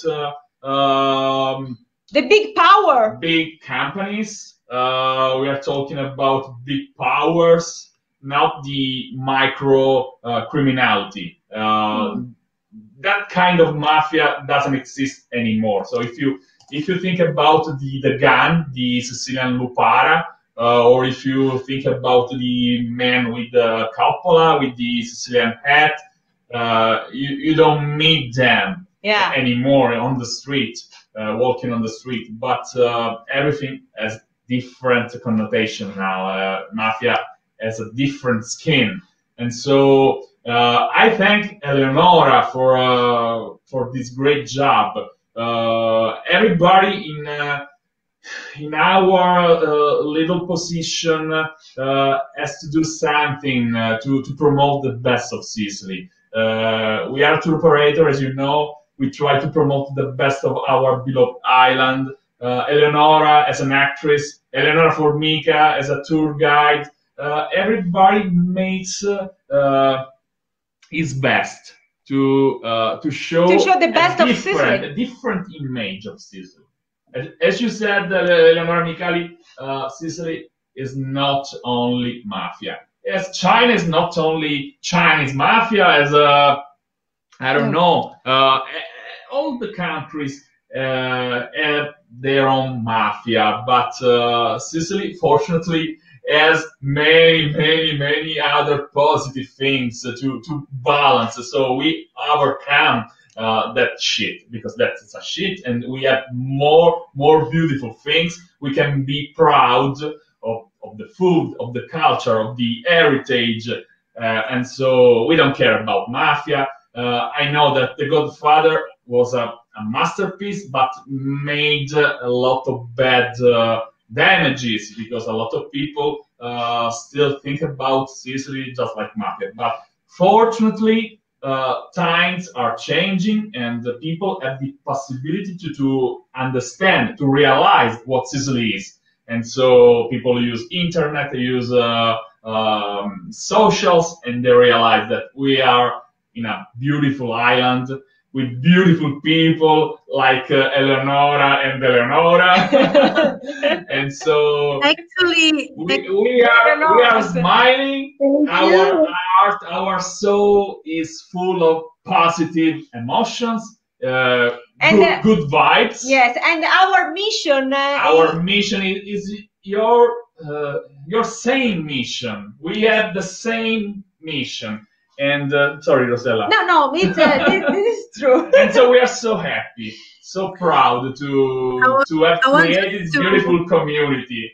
B: the big power.
A: Big companies. We are talking about big powers, not the micro criminality. That kind of mafia doesn't exist anymore. So if you think about the gun, the Sicilian Lupara, or if you think about the man with the cupola, with the Sicilian hat, you don't meet them anymore on the street, walking on the street. But everything has different connotation now. Mafia has a different skin, and so I thank Eleonora for this great job. Everybody in our little position has to do something to promote the best of Sicily. We are tour operator, as you know. We try to promote the best of our beloved island. Eleonora as an actress, Eleonora Formica as a tour guide. Everybody makes his best to show
B: the best of Sicily,
A: a different image of Sicily. As you said, Eleonora Micali, Sicily is not only mafia. Yes, China is not only Chinese mafia, as I don't know, all the countries have their own mafia, but Sicily, fortunately, has many other positive things to balance. So we overcome that shit, because that's a shit, and we have more beautiful things. We can be proud of the food, of the culture, of the heritage, and so we don't care about mafia. I know that The Godfather was a masterpiece, but made a lot of bad damages, because a lot of people still think about Sicily just like mafia. But fortunately, times are changing, and the people have the possibility to understand, to realize what Sicily is. And so people use internet, they use socials, and they realize that we are in a beautiful island with beautiful people like Eleonora and Eleonora. And so
C: actually
A: we are smiling. Our heart, our soul is full of positive emotions, and good vibes.
B: Yes, and our mission
A: is your same mission. We have the same mission. And sorry, Rosella.
B: No, this is true.
A: And so we are so happy, so proud to have created this beautiful community.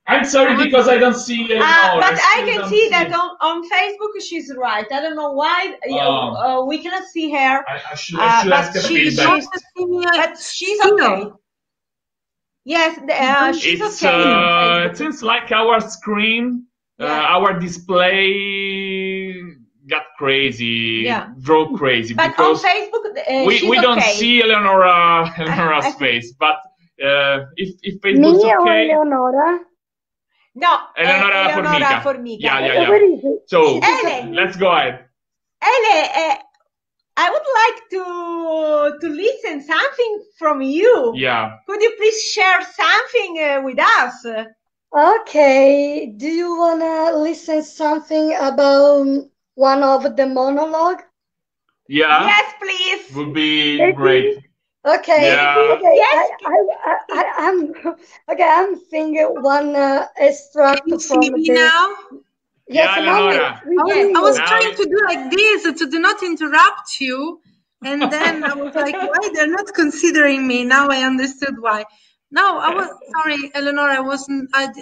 A: I'm sorry because I don't see Eleonora.
B: But I can see that on Facebook she's right. I don't know why we cannot see her.
A: I should ask her feedback.
B: But she's okay. Yes, she's okay.
A: It seems like our screen, our display got crazy, drove crazy.
B: But
A: because
B: on Facebook,
A: we don't see Eleonora's face. But if Facebook's
D: Me or
A: okay,
D: Eleonora?
B: No,
A: Eleonora Formica. Yeah.
D: Where is it?
A: So let's go ahead.
B: Ele, I would like to listen something from you.
A: Yeah.
B: Could you please share something with us?
D: Okay, do you wanna listen something about one of the monologue?
A: Yeah.
B: Yes, please.
A: Would be
D: Maybe.
A: great.
D: Okay,
A: Yeah.
D: okay.
B: Yes.
D: I'm okay. I'm thinking one extract
C: Can you see
D: from
C: me
D: the.
C: now?
D: Yes,
A: Yeah,
D: now
A: Eleonora.
D: we
B: Yes.
D: see
C: I was
D: you.
A: Now,
C: trying to do like this to do not interrupt you. And then I was like, why they're not considering me? Now I understood why. No, I was sorry, Eleanor. I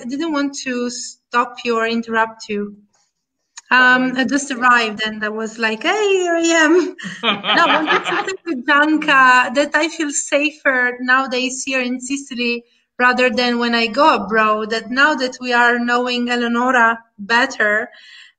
C: didn't want to stop you or interrupt you. I just arrived and I was like, hey, here I am. No, I wanted to say to Gianca that I feel safer nowadays here in Sicily rather than when I go abroad. That now that we are knowing Eleonora better,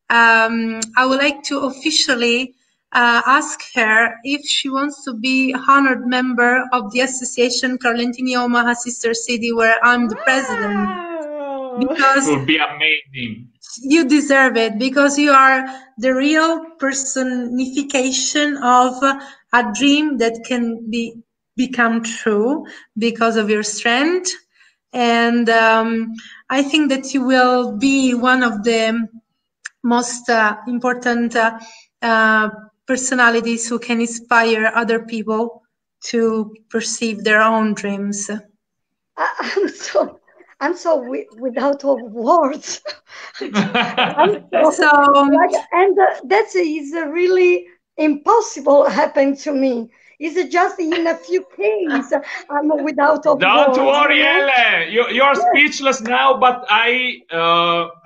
C: I would like to officially ask her if she wants to be honored member of the association Carlentini Omaha Sister City, where I'm the president,
B: Wow.
C: because
A: would be amazing.
C: you deserve it, because you are the real personification of a dream that can become true because of your strength. And I think that you will be one of the most important personalities who can inspire other people to perceive their own dreams.
D: I'm so without of words. I'm so
C: So
D: like, and that is really impossible happened to me. It's just in a few cases I'm without of
A: Don't
D: words.
A: worry,
D: You know?
A: Ele. You're speechless now, but I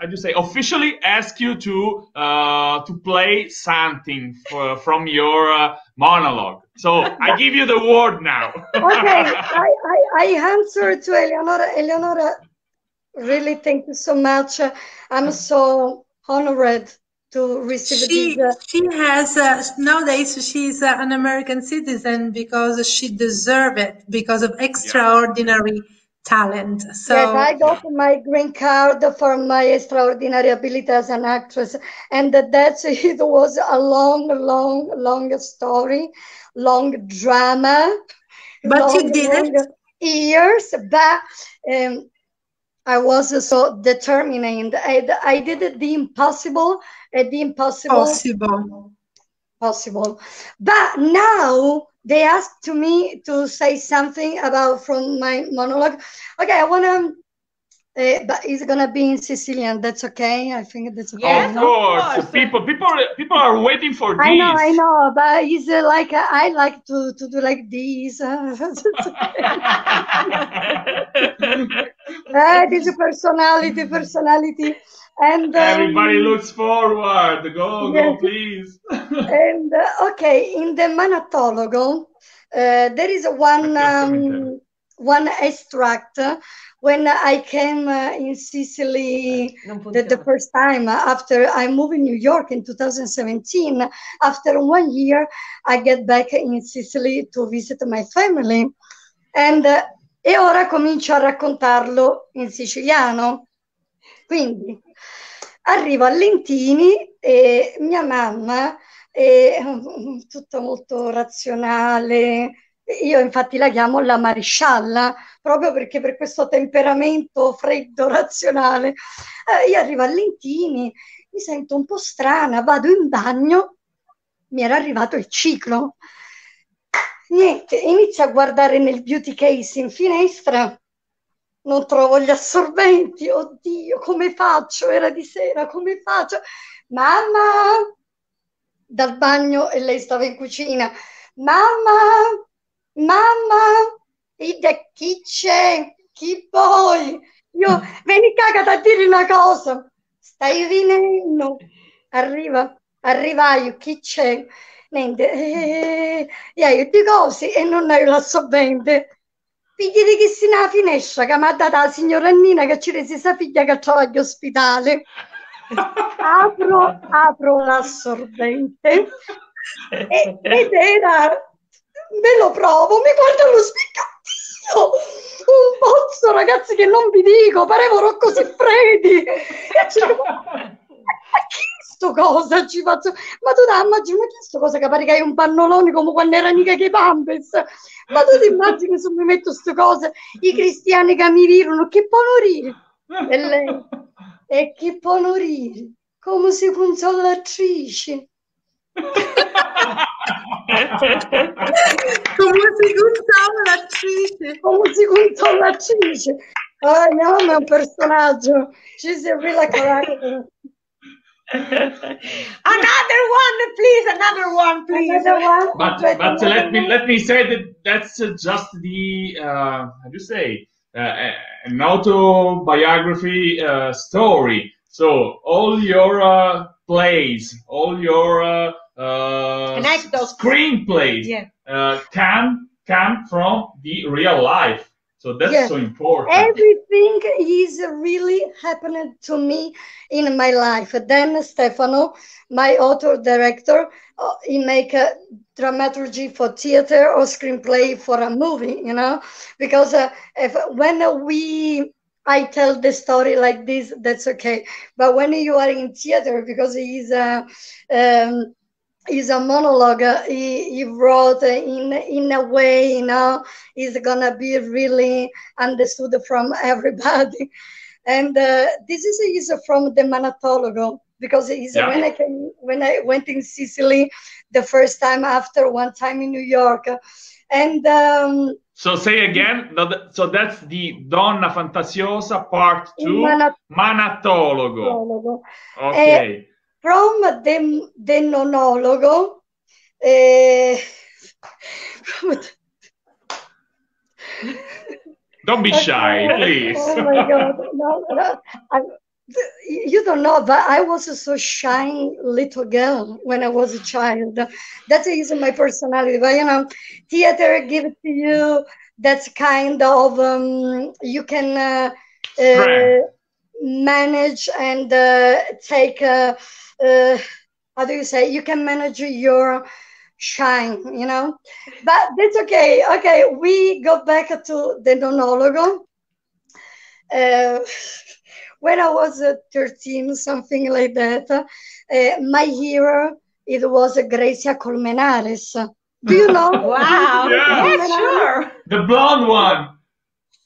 A: just say officially ask you to play something from your monologue. So I give you the word now.
D: Okay, I answer to Eleonora. Eleonora, really, thank you so much. I'm so honored to receive this.
C: she has nowadays she's an American citizen because she deserves it because of extraordinary talent. So
D: Yes, I got my green card for my extraordinary ability as an actress, and that's it was a long story, long drama,
C: but you did
D: long
C: it.
D: years. But I was so determined. I did the impossible, the impossible possible. But now they asked to me to say something about from my monologue. Okay, I wanna, but it's gonna be in Sicilian. That's okay. I think that's okay.
B: Yes,
A: Of
B: of
A: course,
B: course.
A: people are waiting for this.
D: I know, but it's like I like to do like this. This personality, and
A: Everybody looks forward. Go,
D: yeah.
A: go, please.
D: And okay, in the Manatologo, there is one extract when I came in Sicily the first time after I moved in New York in 2017. After 1 year, I get back in Sicily to visit my family, and e ora comincio a raccontarlo in siciliano. Quindi arrivo a Lentini e mia mamma è tutta molto razionale. Io infatti la chiamo la marescialla, proprio perché per questo temperamento freddo, razionale. Io arrivo a Lentini, mi sento un po' strana, vado in bagno, mi era arrivato il ciclo. Niente, inizio a guardare nel beauty case in finestra, non trovo gli assorbenti, oddio, come faccio? Era di sera, come faccio? Mamma, dal bagno, e lei stava in cucina. Mamma, chi c'è? Chi vuoi? Io, vieni cagata a dire una cosa. Stai venendo. Arrivai, chi c'è? Niente, io di cose e non hai l'assorbente. Figli di chi si nella finestra che mi ha dato la signora Annina che ci rese sa figlia che trova agli ospitali. Apro l'assorbente ed era, me lo provo, mi guardo allo specchio, un pozzo, ragazzi, che non vi dico, parevo Rocco Siffredi. E dico, ma chi sto cosa, ci faccio, ma tu ti immagini, ma che è sto cosa che pare che hai un pannolone come quando era mica che Pampers, ma tu ti immagini se mi metto sto cosa, i cristiani che mi virono, che morire, e lei, e che morire, come si consolatrice.
C: Come si contava l'attrice?
D: Come si contò l'attrice? Ah, mia mamma è un personaggio. She's a real character.
B: Another one, please. Another one, please.
D: Another one.
A: But let me say that that's just the how do you say an autobiography story. So all your plays, all your screenplays
B: Yeah.
A: can come from the real life. So that's
D: Yeah.
A: so important.
D: Everything is really happening to me in my life. Then Stefano, my author director, he make a dramaturgy for theater or screenplay for a movie, you know, because I tell the story like this, that's okay. But when you are in theater, because he's a monologue, he wrote in a way, you know, is gonna be really understood from everybody. And this is from the Manatologo, because when I went in Sicily the first time after one time in New York, and
A: so say again. So that's the Donna Fantasiosa Part 2, Manatologo. Okay.
D: From the monologo,
A: don't be shy, please.
D: Oh my God! No, you don't know, but I was a so shy little girl when I was a child. That is my personality. But you know, theater gives to you that kind of you can manage and take. How do you say? You can manage your shine, you know. But that's okay. Okay, we go back to the monologo. When I was 13, something like that, my hero, it was Grecia Colmenares. Do you know?
B: Wow.
A: Yeah.
B: Sure.
A: The blonde one.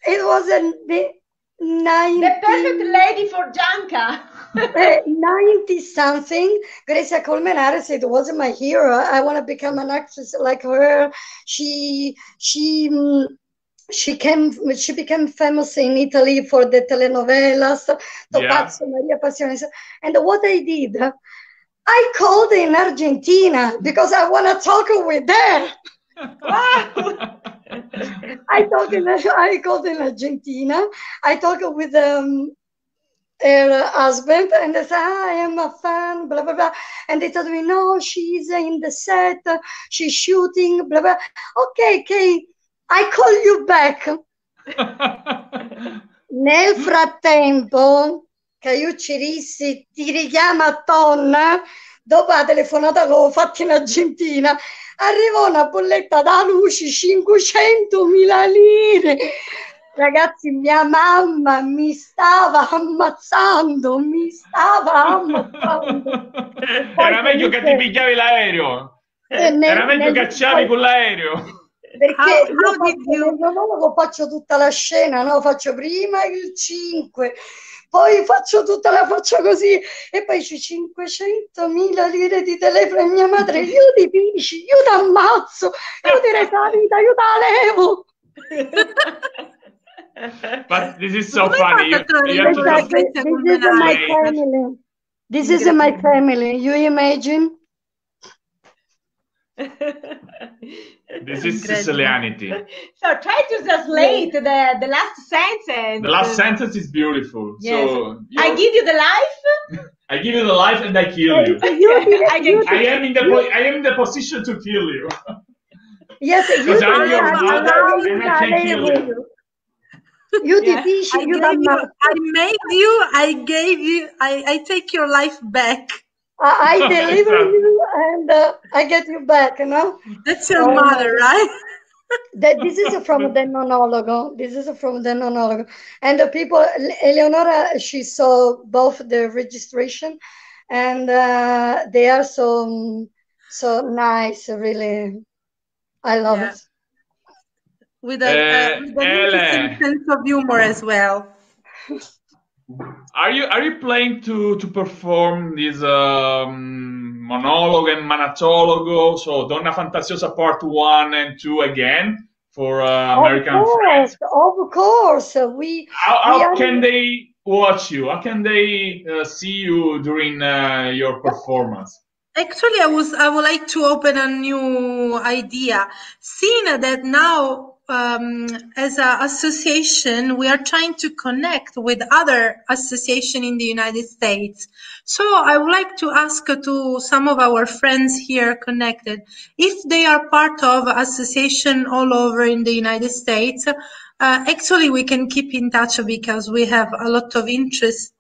D: It was the
B: perfect lady for Gianca.
D: 90 something. Grecia Colmenares, it was my hero. I want to become an actress like her. She became famous in Italy for the telenovelas, Topazzo, Maria Passione. And what I did, I called in Argentina because I want to talk with her.
B: Wow.
D: I called in Argentina. I talked with her husband, and they said, I am a fan, blah, blah, blah. And they told me, no, she's in the set, she's shooting, blah, blah. Okay, I call you back. Nel frattempo, che io ci dissi, ti richiama Tonna, dopo la telefonata che avevo fatto in Argentina, arrivò una bolletta da luce, 500.000 lire. Ragazzi, mia mamma mi stava ammazzando.
A: Era meglio che ti pigliavi l'aereo. Era meglio cacciavi con l'aereo.
D: Perché io faccio tutta la scena, no? Faccio prima il 5, poi faccio così, e poi c'è 500.000 lire di telefono, e mia madre, io ti pisci, io ti ammazzo, io ti resto la vita, io te la levo.
A: But this is so funny.
D: This is my family. You imagine?
A: This is Sicilianity.
B: So try to translate the last sentence.
A: The last sentence is beautiful.
B: Yes.
A: So
B: I give you the life.
A: I give you the life and I kill you. I am in the position to kill you.
D: Yes,
A: because I'm your mother and I can kill you.
C: I made you, I gave you, I take your life back.
D: I deliver you and I get you back, you know?
C: That's your mother, right?
D: This is from the monologue. And the people, Eleonora, she saw both the registration and they are so nice. Really, I love it.
C: With an interesting sense of humor as well.
A: Are you planning to perform this monologue and manatologo, so Donna Fantasiosa Part 1 and 2 again for American friends?
D: Of course.
A: How can they watch you? How can they see you during your performance?
C: Actually, I would like to open a new idea. Seeing that now, as an association, we are trying to connect with other associations in the United States. So I would like to ask to some of our friends here connected, if they are part of association all over in the United States. Actually, we can keep in touch because we have a lot of interest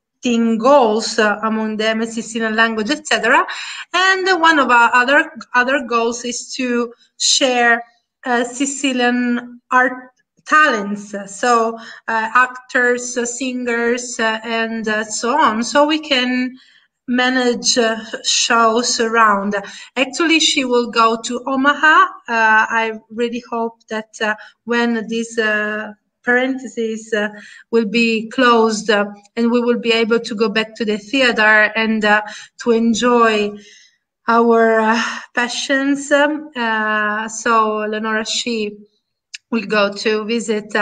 C: goals among them, Sicilian language, etc. And one of our other goals is to share Sicilian art talents, so actors, singers, and so on, so we can manage shows around. Actually, she will go to Omaha. I really hope that when this parentheses will be closed and we will be able to go back to the theater and to enjoy our passions. So Eleonora, she will go to visit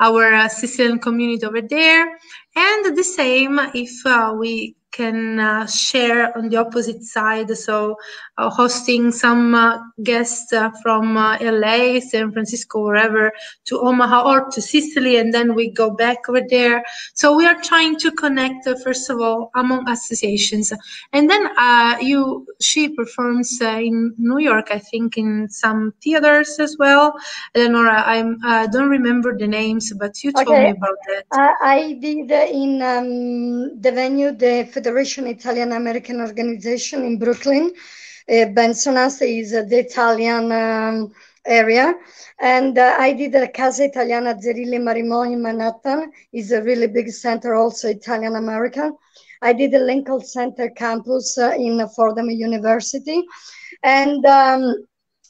C: our Sicilian community over there, and the same if we can share on the opposite side, so hosting some guests from LA, San Francisco, wherever, to Omaha or to Sicily, and then we go back over there. So we are trying to connect, first of all, among associations, and then she performs in New York, I think, in some theaters as well. Eleonora, I don't remember the names, but you told me about that.
D: I did in the venue, the Federation Italian American Organization in Brooklyn. Bensonas is the Italian area. And I did a Casa Italiana Zerilli Marimo in Manhattan. It's a really big center, also Italian American. I did the Lincoln Center campus in Fordham University. And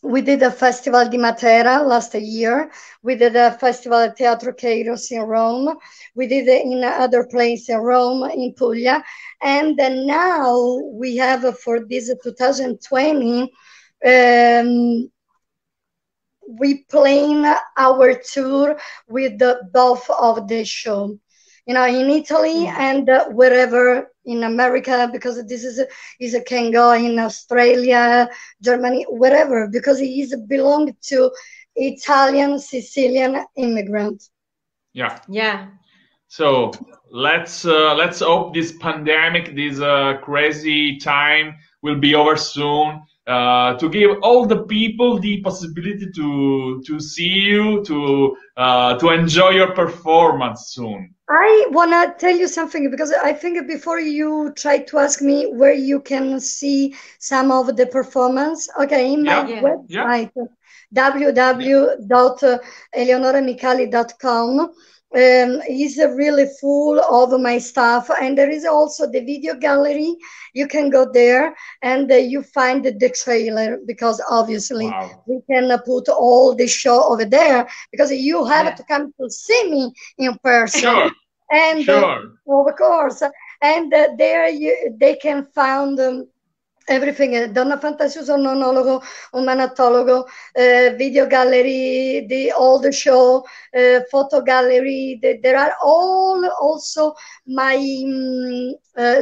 D: we did a Festival di Matera last year. We did a festival at Teatro Kairos in Rome. We did it in other place in Rome, in Puglia. And then now we have for this 2020, we plan our tour with both of the show. You know, in Italy and wherever in America, because this can go in Australia, Germany, wherever, because it is belong to Italian Sicilian immigrant.
A: Yeah.
B: Yeah.
A: So let's hope this pandemic, this crazy time will be over soon. To give all the people the possibility to see you, to enjoy your performance soon.
D: I want to tell you something, because I think before you try to ask me where you can see some of the performance, okay, in my website, www.eleonoramicali.com, is really full of my stuff, and there is also the video gallery. You can go there and you find the trailer, because obviously we can put all the show over there, because you have to come to see me in person.
A: Sure.
D: And of course, and there they can find everything. Donna Fantasiosa, monologo, un manatologo, video gallery, all the show, photo gallery. There are also my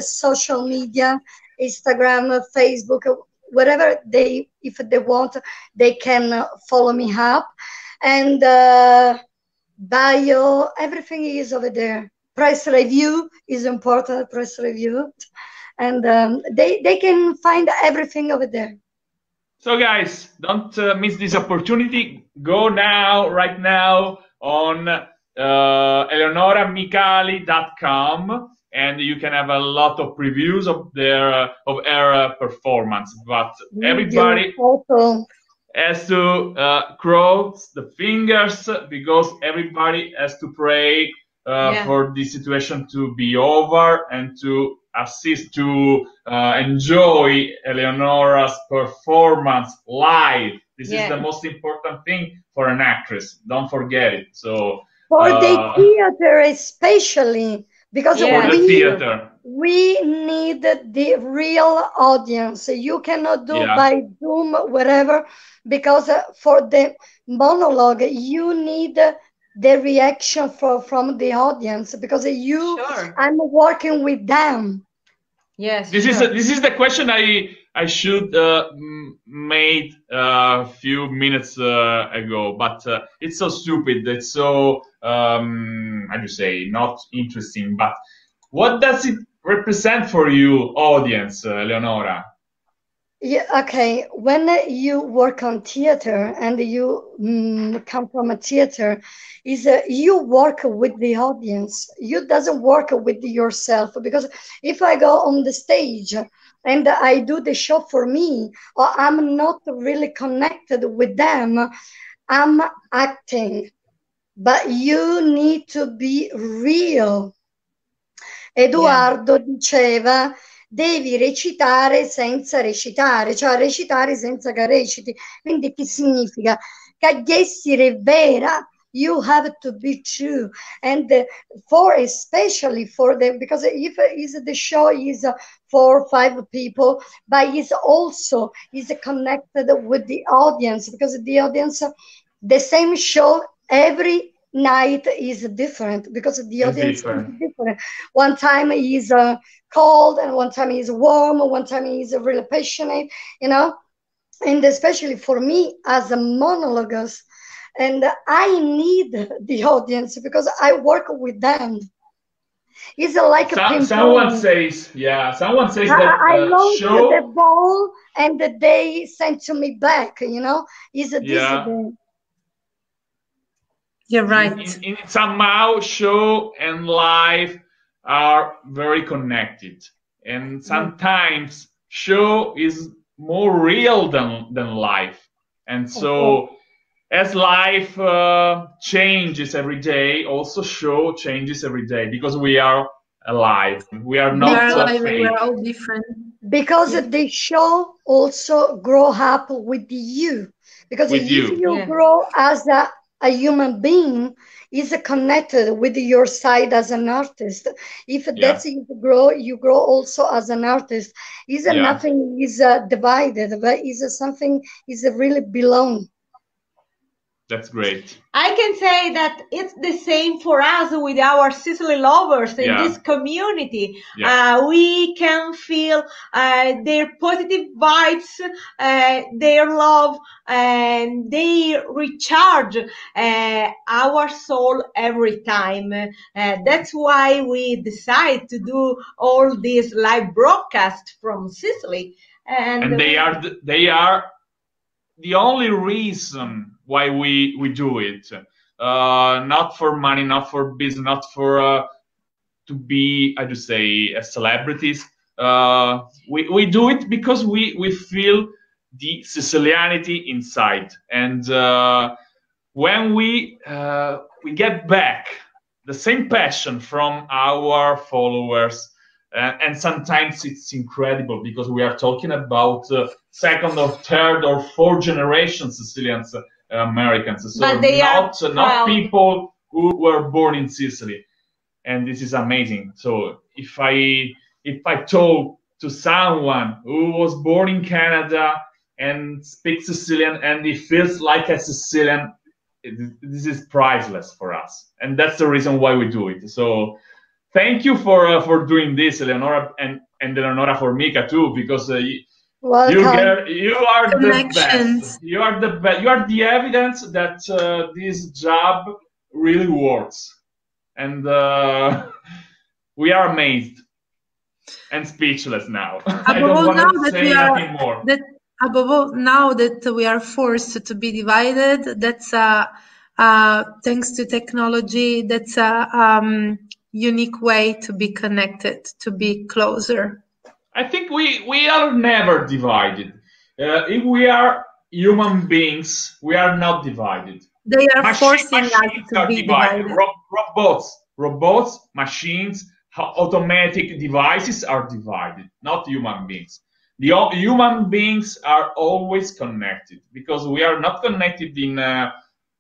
D: social media, Instagram, Facebook, wherever if they want, they can follow me up. And bio, everything is over there. Press review is important, press review. And they can find everything over there.
A: So guys, don't miss this opportunity. Go now, right now, on eleonoramicali.com, and you can have a lot of previews of her performance. But everybody has to cross the fingers, because everybody has to pray for the situation to be over and to assist to enjoy Eleonora's performance live. This is the most important thing for an actress. Don't forget it. So
D: for the theater especially, because we need the real audience. You cannot do by Zoom, whatever, because for the monologue, you need the reaction from the audience, because I'm working with them.
B: Yes.
A: This is the question I should made a few minutes ago, but it's so stupid. It's so how do you say, not interesting. But what does it represent for you, audience, Eleonora?
D: Yeah, okay. When you work on theater and you come from a theater, you work with the audience. You doesn't work with yourself, because if I go on the stage and I do the show for me, or I'm not really connected with them, I'm acting. But you need to be real. Edoardo diceva: devi recitare senza recitare, cioè recitare senza che reciti. Quindi che significa? Che essere vera, you have to be true. And especially for them, because if the show is 4 or 5 people, but is also connected with the audience, because the audience, the same show every night is different, because the audience is different. One time is cold, and one time is warm, one time is really passionate, you know. And especially for me as a monologist, and I need the audience because I work with them. It's like
A: someone says that
D: I launched the ball and they sent to me back, you know.
C: You're right.
A: In somehow show and live are very connected, and sometimes show is more real than live. And so as life changes every day, also show changes every day, because we are alive. We are not fake.
C: We are all different.
D: Because the show also grow up with you. Because if you grow as a human being, is connected with your side as an artist. If that's you grow also as an artist. Nothing is divided, but something is really belong.
A: That's great.
B: I can say that it's the same for us with our Sicily lovers in this community. We can feel their positive vibes, their love, and they recharge our soul every time. That's why we decide to do all these live broadcasts from Sicily.
A: And they are the only reason why we do it, not for money, not for business, not for to be, I do say, celebrities. We do it because we feel the Sicilianity inside, and when we get back the same passion from our followers. And sometimes it's incredible, because we are talking about second or third or fourth generation Sicilian Americans. So
B: but they
A: not people who were born in Sicily. And this is amazing. So if I talk to someone who was born in Canada and speaks Sicilian and he feels like a Sicilian, this is priceless for us. And that's the reason why we do it. So thank you for doing this, Eleonora, and Eleonora Formica too, because you are the best. You are the best. You are the evidence that this job really works, and we are amazed and speechless now. I don't want to say nothing more.
C: Above all, now that we are forced to be divided, that's thanks to technology. That's unique way to be connected, to be closer.
A: I think we are never divided. If we are human beings, we are not divided.
C: They are forcing us to be divided.
A: Robots Robots, machines, automatic devices are divided, not human beings. The human beings are always connected because we are not connected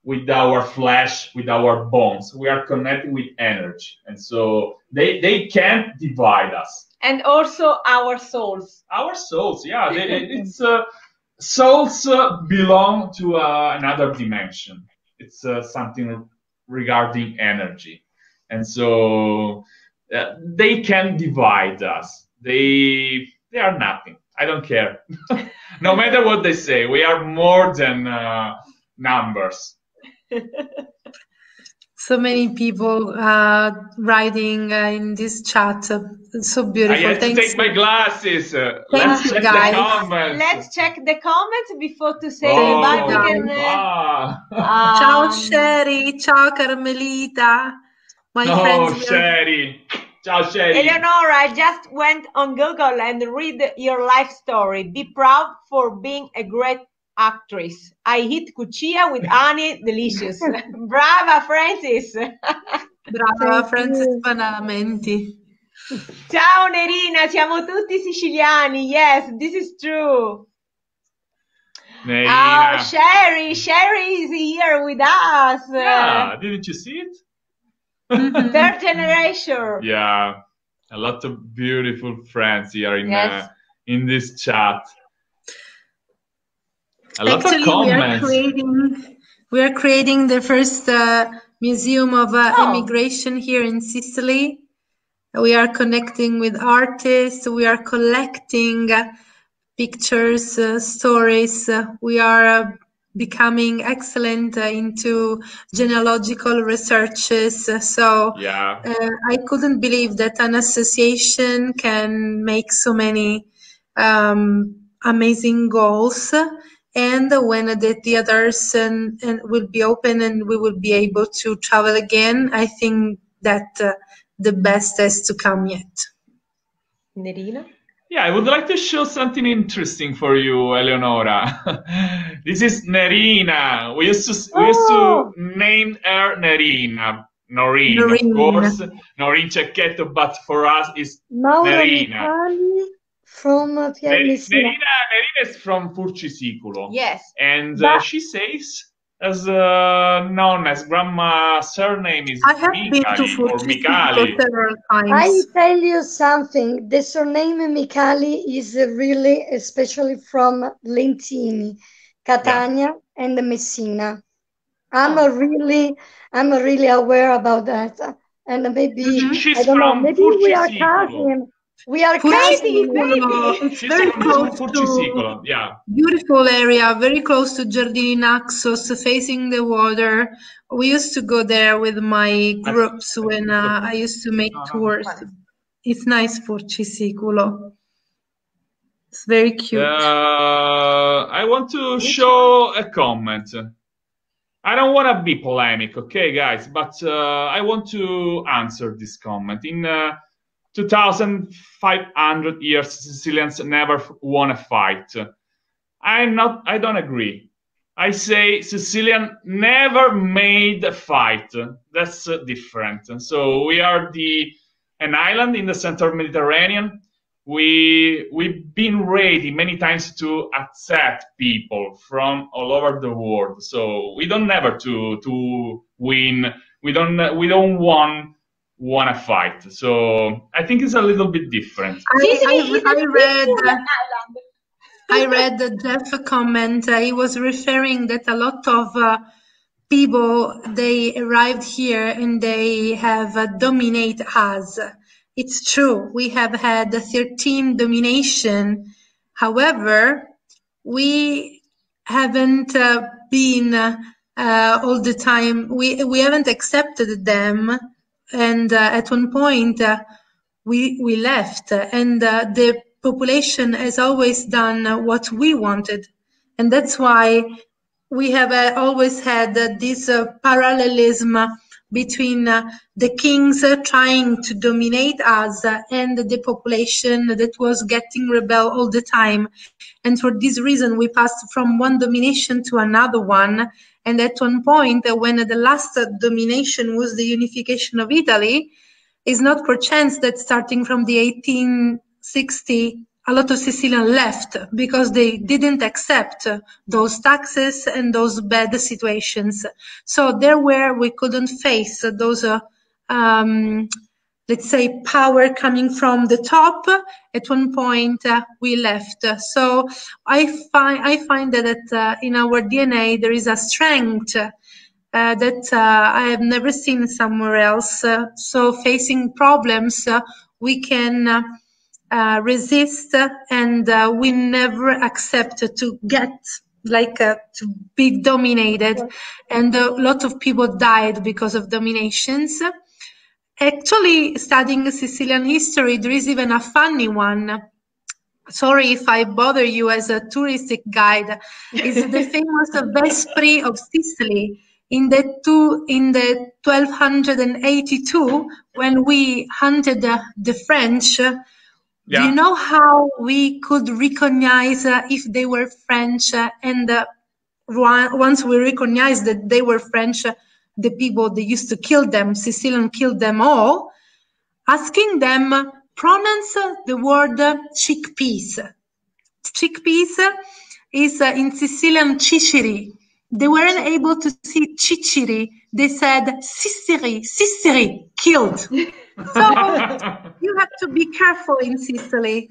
A: with our flesh, with our bones. We are connected with energy, and so they can't divide us.
B: And also our souls.
A: Our souls, yeah. It's souls belong to another dimension. It's something regarding energy, and so they can divide us. They are nothing. I don't care. No matter what they say, we are more than numbers.
C: So many people writing in this chat. So beautiful.
A: I have to take my glasses. Let's check
C: guys.
A: the comments.
B: Let's check the comments before to say goodbye. We can,
C: Ciao Sherry, ciao Carmelita. My friends.
A: Sherry. Ciao Sherry.
B: Eleonora, I just went on Google and read your life story. Be proud for being a great actress. I hit Cuccia with honey, delicious. Brava, Francis.
C: Brava, Francis Banamenti.
B: Ciao Nerina, siamo tutti siciliani. Yes, this is true.
A: Nerina.
B: Oh, Sherry is here with us.
A: Yeah, didn't you see it?
B: Third generation.
A: Yeah, a lot of beautiful friends here in this chat. A lot of comments.
C: We are creating the first museum of immigration here in Sicily. We are connecting with artists. We are collecting pictures, stories. We are becoming excellent into genealogical researches. So I couldn't believe that an association can make so many amazing goals. And when the theaters and will be open and we will be able to travel again, I think that the best is to come yet.
B: Nerina?
A: Yeah, I would like to show something interesting for you, Eleonora. This is Nerina. We used to name her Nerina. Noreen, of course. Noreen Cecchetto, but for us it's Nerina.
D: From
A: Nerina is from Furcisicolo.
B: Yes.
A: And she says, as known as grandma's surname is Micali or Micali.
C: Several times.
D: I tell you something. The surname Micali is really, especially from Lentini, Campagna, and Messina. I'm really aware about that. And maybe
A: she's
D: I don't know. Maybe we are
A: Furcisicolo.
D: cousins. We are cousins.
C: It's very close to beautiful area, very close to Giardini Naxos, facing the water. We used to go there with my groups when I used to make tours. It's nice for Furcisicolo. It's very cute.
A: I want to show a comment. I don't want to be polemic, okay, guys, but I want to answer this comment. In 2,500 years, Sicilians never won a fight. I don't agree. I say Sicilian never made a fight. That's different. So we are an island in the central Mediterranean. We've been ready many times to accept people from all over the world. So we don't never to win. We don't want a fight. So I think it's a little bit different.
C: I read the Jeff comment. He was referring that a lot of people, they arrived here and they have dominate us. It's true. We have had 13 domination. However, we haven't been all the time. We haven't accepted them. And at one point, we left. And the population has always done what we wanted. And that's why we have always had this parallelism between the kings trying to dominate us and the population that was getting rebel all the time. And for this reason, we passed from one domination to another one. And at one point, when the last domination was the unification of Italy, it's not per chance that starting from the 1860, a lot of Sicilians left because they didn't accept those taxes and those bad situations. So there where we couldn't face those, let's say, power coming from the top. At one point, we left. So I find that in our DNA there is a strength that I have never seen somewhere else. So facing problems, we can resist, and we never accept to get to be dominated. And a lot of people died because of dominations. Actually, studying Sicilian history, there is even a funny one. Sorry if I bother you as a touristic guide. It's the famous Vespri of Sicily in the 1282 when we hunted the French. Do you know how we could recognize if they were French? And once we recognized that they were French, the people they used to kill them, Sicilian killed them all, asking them pronounce the word chickpeas. Chickpeas is in Sicilian ciciri. They weren't able to see ciciri. They said Sicily, killed. So you have to be careful in Sicily.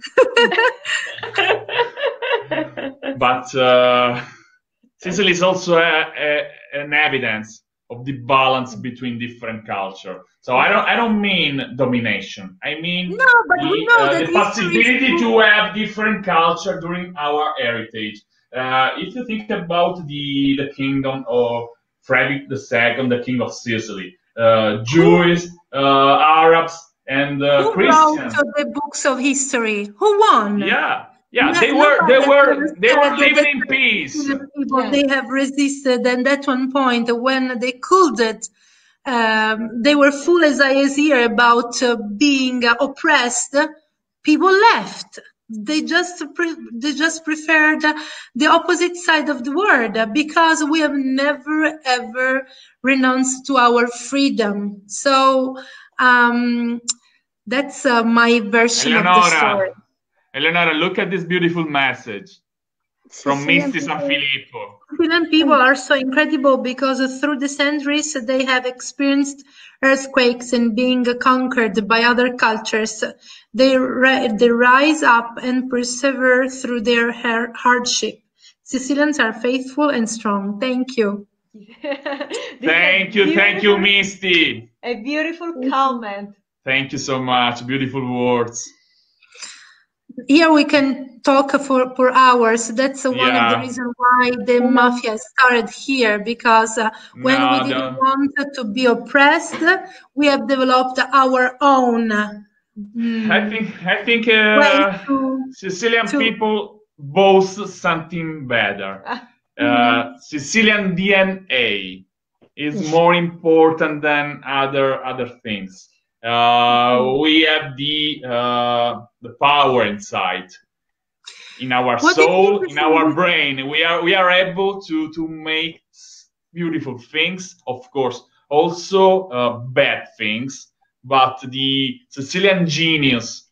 A: But Sicily is also an evidence of the balance between different culture. So I don't mean domination. I mean the possibility to have different culture during our heritage. If you think about the kingdom of Frederick II, the king of Sicily, Jews, Arabs, and Christians.
C: Who wrote the books of history? Who won?
A: Yeah, they were living in peace.
C: People, they have resisted, and at one point when they couldn't, they were full as I is here about being oppressed. People left. They just preferred the opposite side of the word because we have never ever renounced to our freedom. So that's my version of the story.
A: Eleonora, look at this beautiful message from Misty San Filippo.
C: Sicilian people are so incredible because through the centuries they have experienced earthquakes and being conquered by other cultures. They rise up and persevere through their hardship. Sicilians are faithful and strong. Thank you.
A: Thank you, Misty.
B: A beautiful comment.
A: Thank you so much. Beautiful words.
C: Here we can talk for hours. That's one of the reasons why the mafia started here, because when we didn't want to be oppressed, we have developed our own.
A: I think Sicilian people boast something better. Sicilian DNA is more important than other things. We have the power inside, in our soul, in our brain. We are able to make beautiful things, of course, also bad things. But the Sicilian genius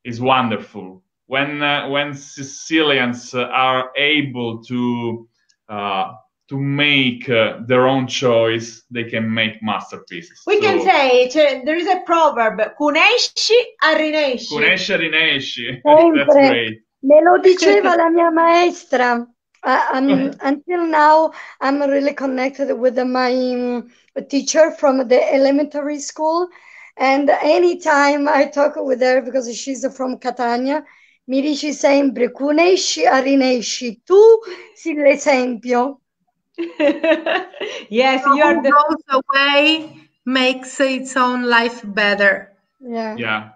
A: is wonderful. When Sicilians are able to make their own choice, they can make masterpieces.
B: We can say, there is a proverb, cunesci a rinesci.
A: Cunesci a rinesci.
D: That's
A: great.
D: Me lo diceva la mia maestra. Until now, I'm really connected with my teacher from the elementary school. And anytime I talk with her, because she's from Campagna, mi dice sempre, cunesci a rinesci. Tu sei l'esempio.
B: Yes, you are the
C: goes away makes its own life better.
A: Yeah.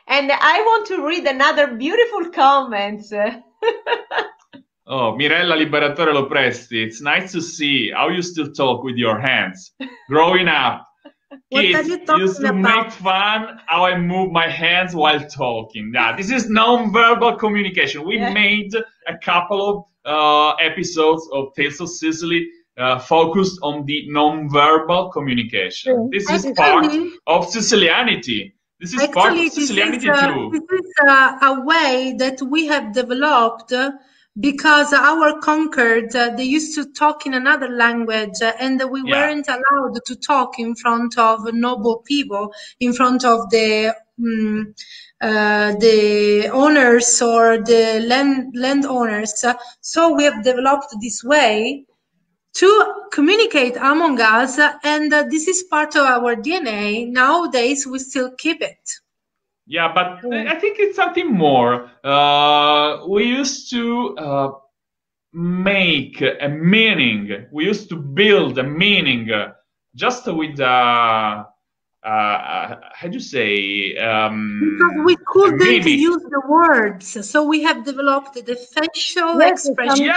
B: And I want to read another beautiful comment.
A: Oh, Mirella Liberatore Lopresti, it's nice to see how you still talk with your hands. Growing up,
C: What are
A: Kids
C: you talking
A: used to
C: about?
A: make fun how I move my hands while talking. Yeah, this is non-verbal communication. We made a couple of episodes of Tales of Sicily focused on the non-verbal communication. This is part of Sicilianity. This is part of Sicilianity too.
C: This is a way that we have developed because our conquered, they used to talk in another language, and we weren't allowed to talk in front of noble people, in front of the owners or the landowners. So we have developed this way to communicate among us, and this is part of our DNA. Nowadays, we still keep it.
A: Yeah, but I think it's something more. We used to make a meaning. We used to build a meaning just with how do you say?
C: Because we couldn't use the words, so we have developed the facial expression.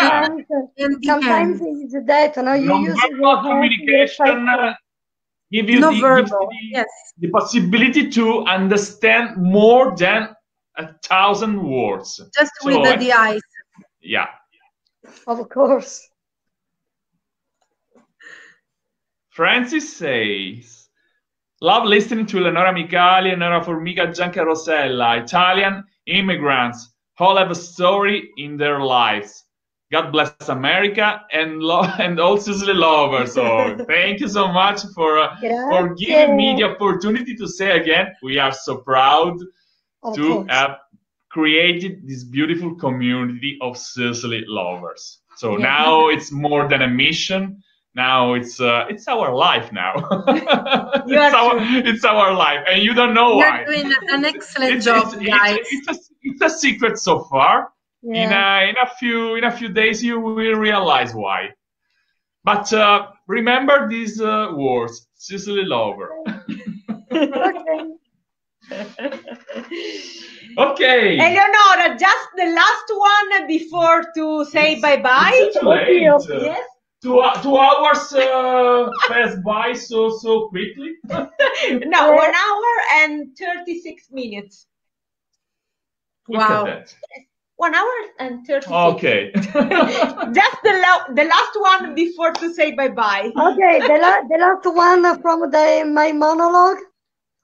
D: Sometimes it's that, you use
A: your communication. Give you the possibility to understand more than 1,000 words.
C: Just with the eyes.
A: Yeah.
D: Of course.
A: Francis says, love listening to Eleonora Micali, Eleonora Formica, Giancarmine, Rosella. Italian immigrants all have a story in their lives. God bless America and all Sicily lovers. So thank you so much for giving me the opportunity to say again, we are so proud to have created this beautiful community of Sicily lovers. So now it's more than a mission. Now it's our life now. it's our life, and you don't know why.
C: You're doing an excellent job, guys.
A: It's a secret so far. Yeah. In a few days you will realize why. But remember these words, Sicily lover. Okay.
B: Eleonora, just the last one before to say bye-bye.
A: It's too late. Yes. 2 hours passed by so quickly.
B: No, 1 hour and 36 minutes.
A: Look at that.
B: 1 hour and 36.
A: Okay.
B: Just the last one before to say bye-bye.
D: Okay, the last one from my monologue.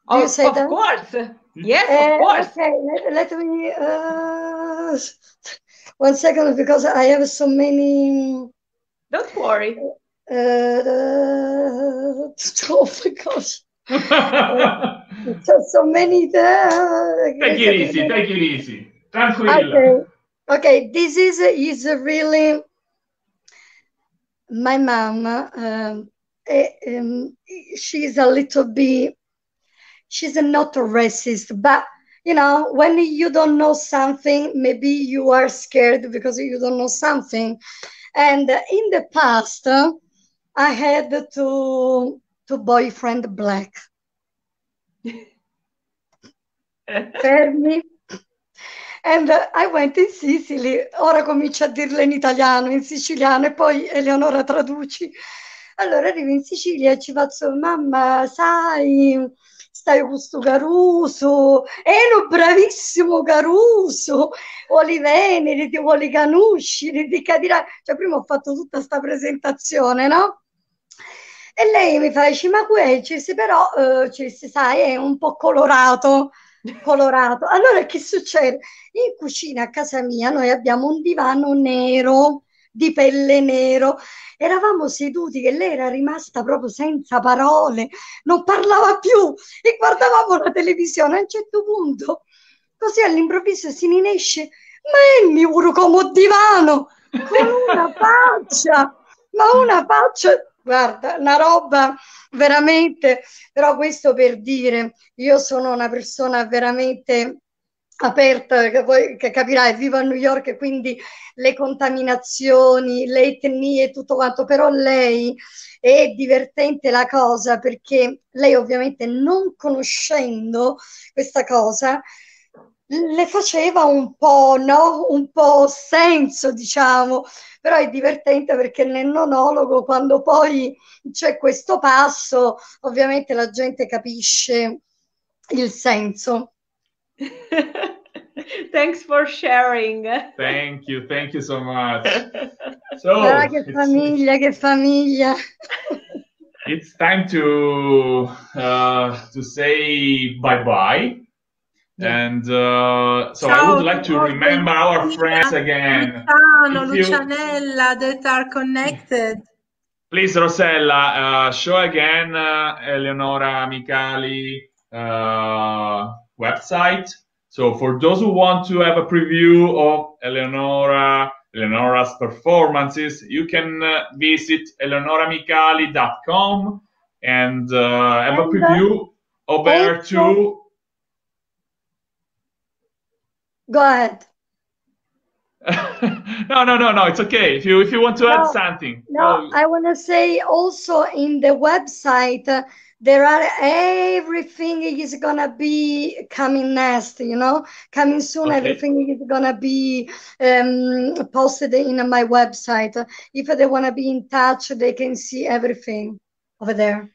B: Of course. Yes, of course.
D: Okay, let me 1 second, because I have so many.
B: Don't worry.
D: Oh my gosh. So many.
A: Take it easy. Tranquilla.
D: Okay, this is really my mom. She's a little bit, she's not a racist, but when you don't know something, maybe you are scared because you don't know something. And in the past, I had two boyfriend black. Fermi. And I went in Sicily. Ora comincio a dirle in italiano, in siciliano, e poi Eleonora traduci. Allora arrivo in Sicilia e ci faccio, mamma, sai, stai con questo Caruso, ero bravissimo Caruso, vuoli venere, ti vuoli conoscere, ti capirà. Cioè, prima ho fatto tutta questa presentazione, no? E lei mi fa, dice, ma quel, però, sai, è un po' colorato. Allora che succede? In cucina a casa mia noi abbiamo un divano nero, di pelle nero. Eravamo seduti che lei era rimasta proprio senza parole, non parlava più e guardavamo la televisione. A un certo punto, così all'improvviso si rinesce, ma è il mio come divano, con una faccia, guarda, una roba veramente. Però questo per dire, io sono una persona veramente aperta, che capirai, vivo a New York e quindi le contaminazioni, le etnie, tutto quanto. Però lei è divertente la cosa, perché lei ovviamente, non conoscendo questa cosa, le faceva un po', no? Un po' senso, diciamo, però è divertente perché nel monologo, quando poi c'è questo passo, ovviamente la gente capisce il senso.
B: Thanks for sharing.
A: Thank you so much.
D: Ah, che famiglia, che famiglia.
A: It's time to say bye-bye. And so I would like to remember our friends again.
C: Lucianella that are connected.
A: Please, Rosella, show again Eleonora Micali website. So for those who want to have a preview of Eleonora's performances, you can visit eleonoramicali.com and have a preview of her too.
D: Go ahead.
A: No, it's okay. If you want to add something.
D: No, I want to say also in the website, there are everything is gonna be coming next, you know, coming soon. Okay. Everything is gonna be posted in my website. If they want to be in touch, they can see everything over there.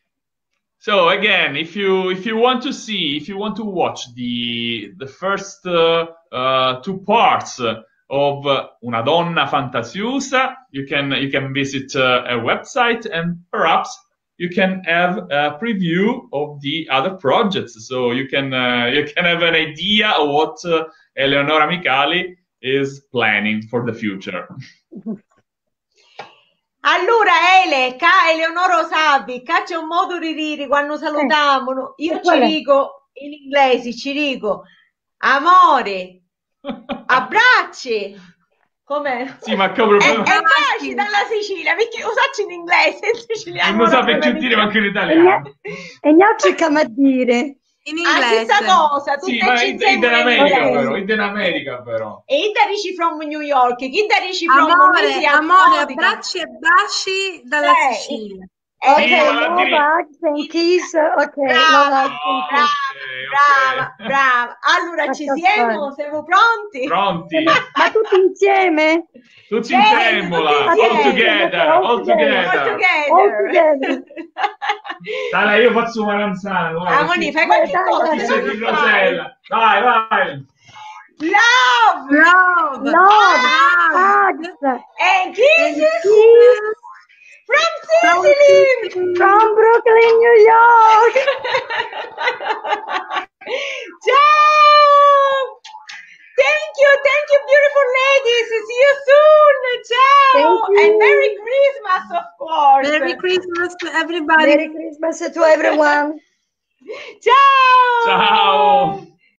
A: So again, if you want to watch the first two parts of Una donna fantasiosa, you can visit a website, and perhaps you can have a preview of the other projects, so you can have an idea of what Eleonora Micali is planning for the future.
B: Allora, Eleonora sapi, c'è un modo di dire quando salutiamo. Io ci dico in inglese, ci dico amore, abbracci. Com'è?
A: Sì, ma come
B: e baci dalla Sicilia, perché lo faccio in inglese, in siciliano.
A: Non sa più dire manco in italiano.
D: E niente come a dire.
C: In inglese.
B: Stessa cosa,
A: sì, ma in America però.
B: E chi dici from New York? Chi dici from
C: Amore, abbracci e baci dalla Sicilia.
D: Ok, love hugs and kiss. Ok,
B: brava. Allora ci siamo pronti?
A: Pronti.
D: Ma tutti insieme?
A: Tutti insieme, all together. Dai, io faccio una canzone.
B: Amoni, fai qualche cosa.
A: Rosella. Vai.
B: Love,
D: hugs
B: and kisses from Sicily,
D: from Brooklyn, New York.
B: Ciao. Thank you, beautiful ladies. See you soon. Ciao. And Merry Christmas, of course.
C: Merry Christmas to everybody.
D: Merry Christmas to everyone.
B: Ciao.
A: Ciao.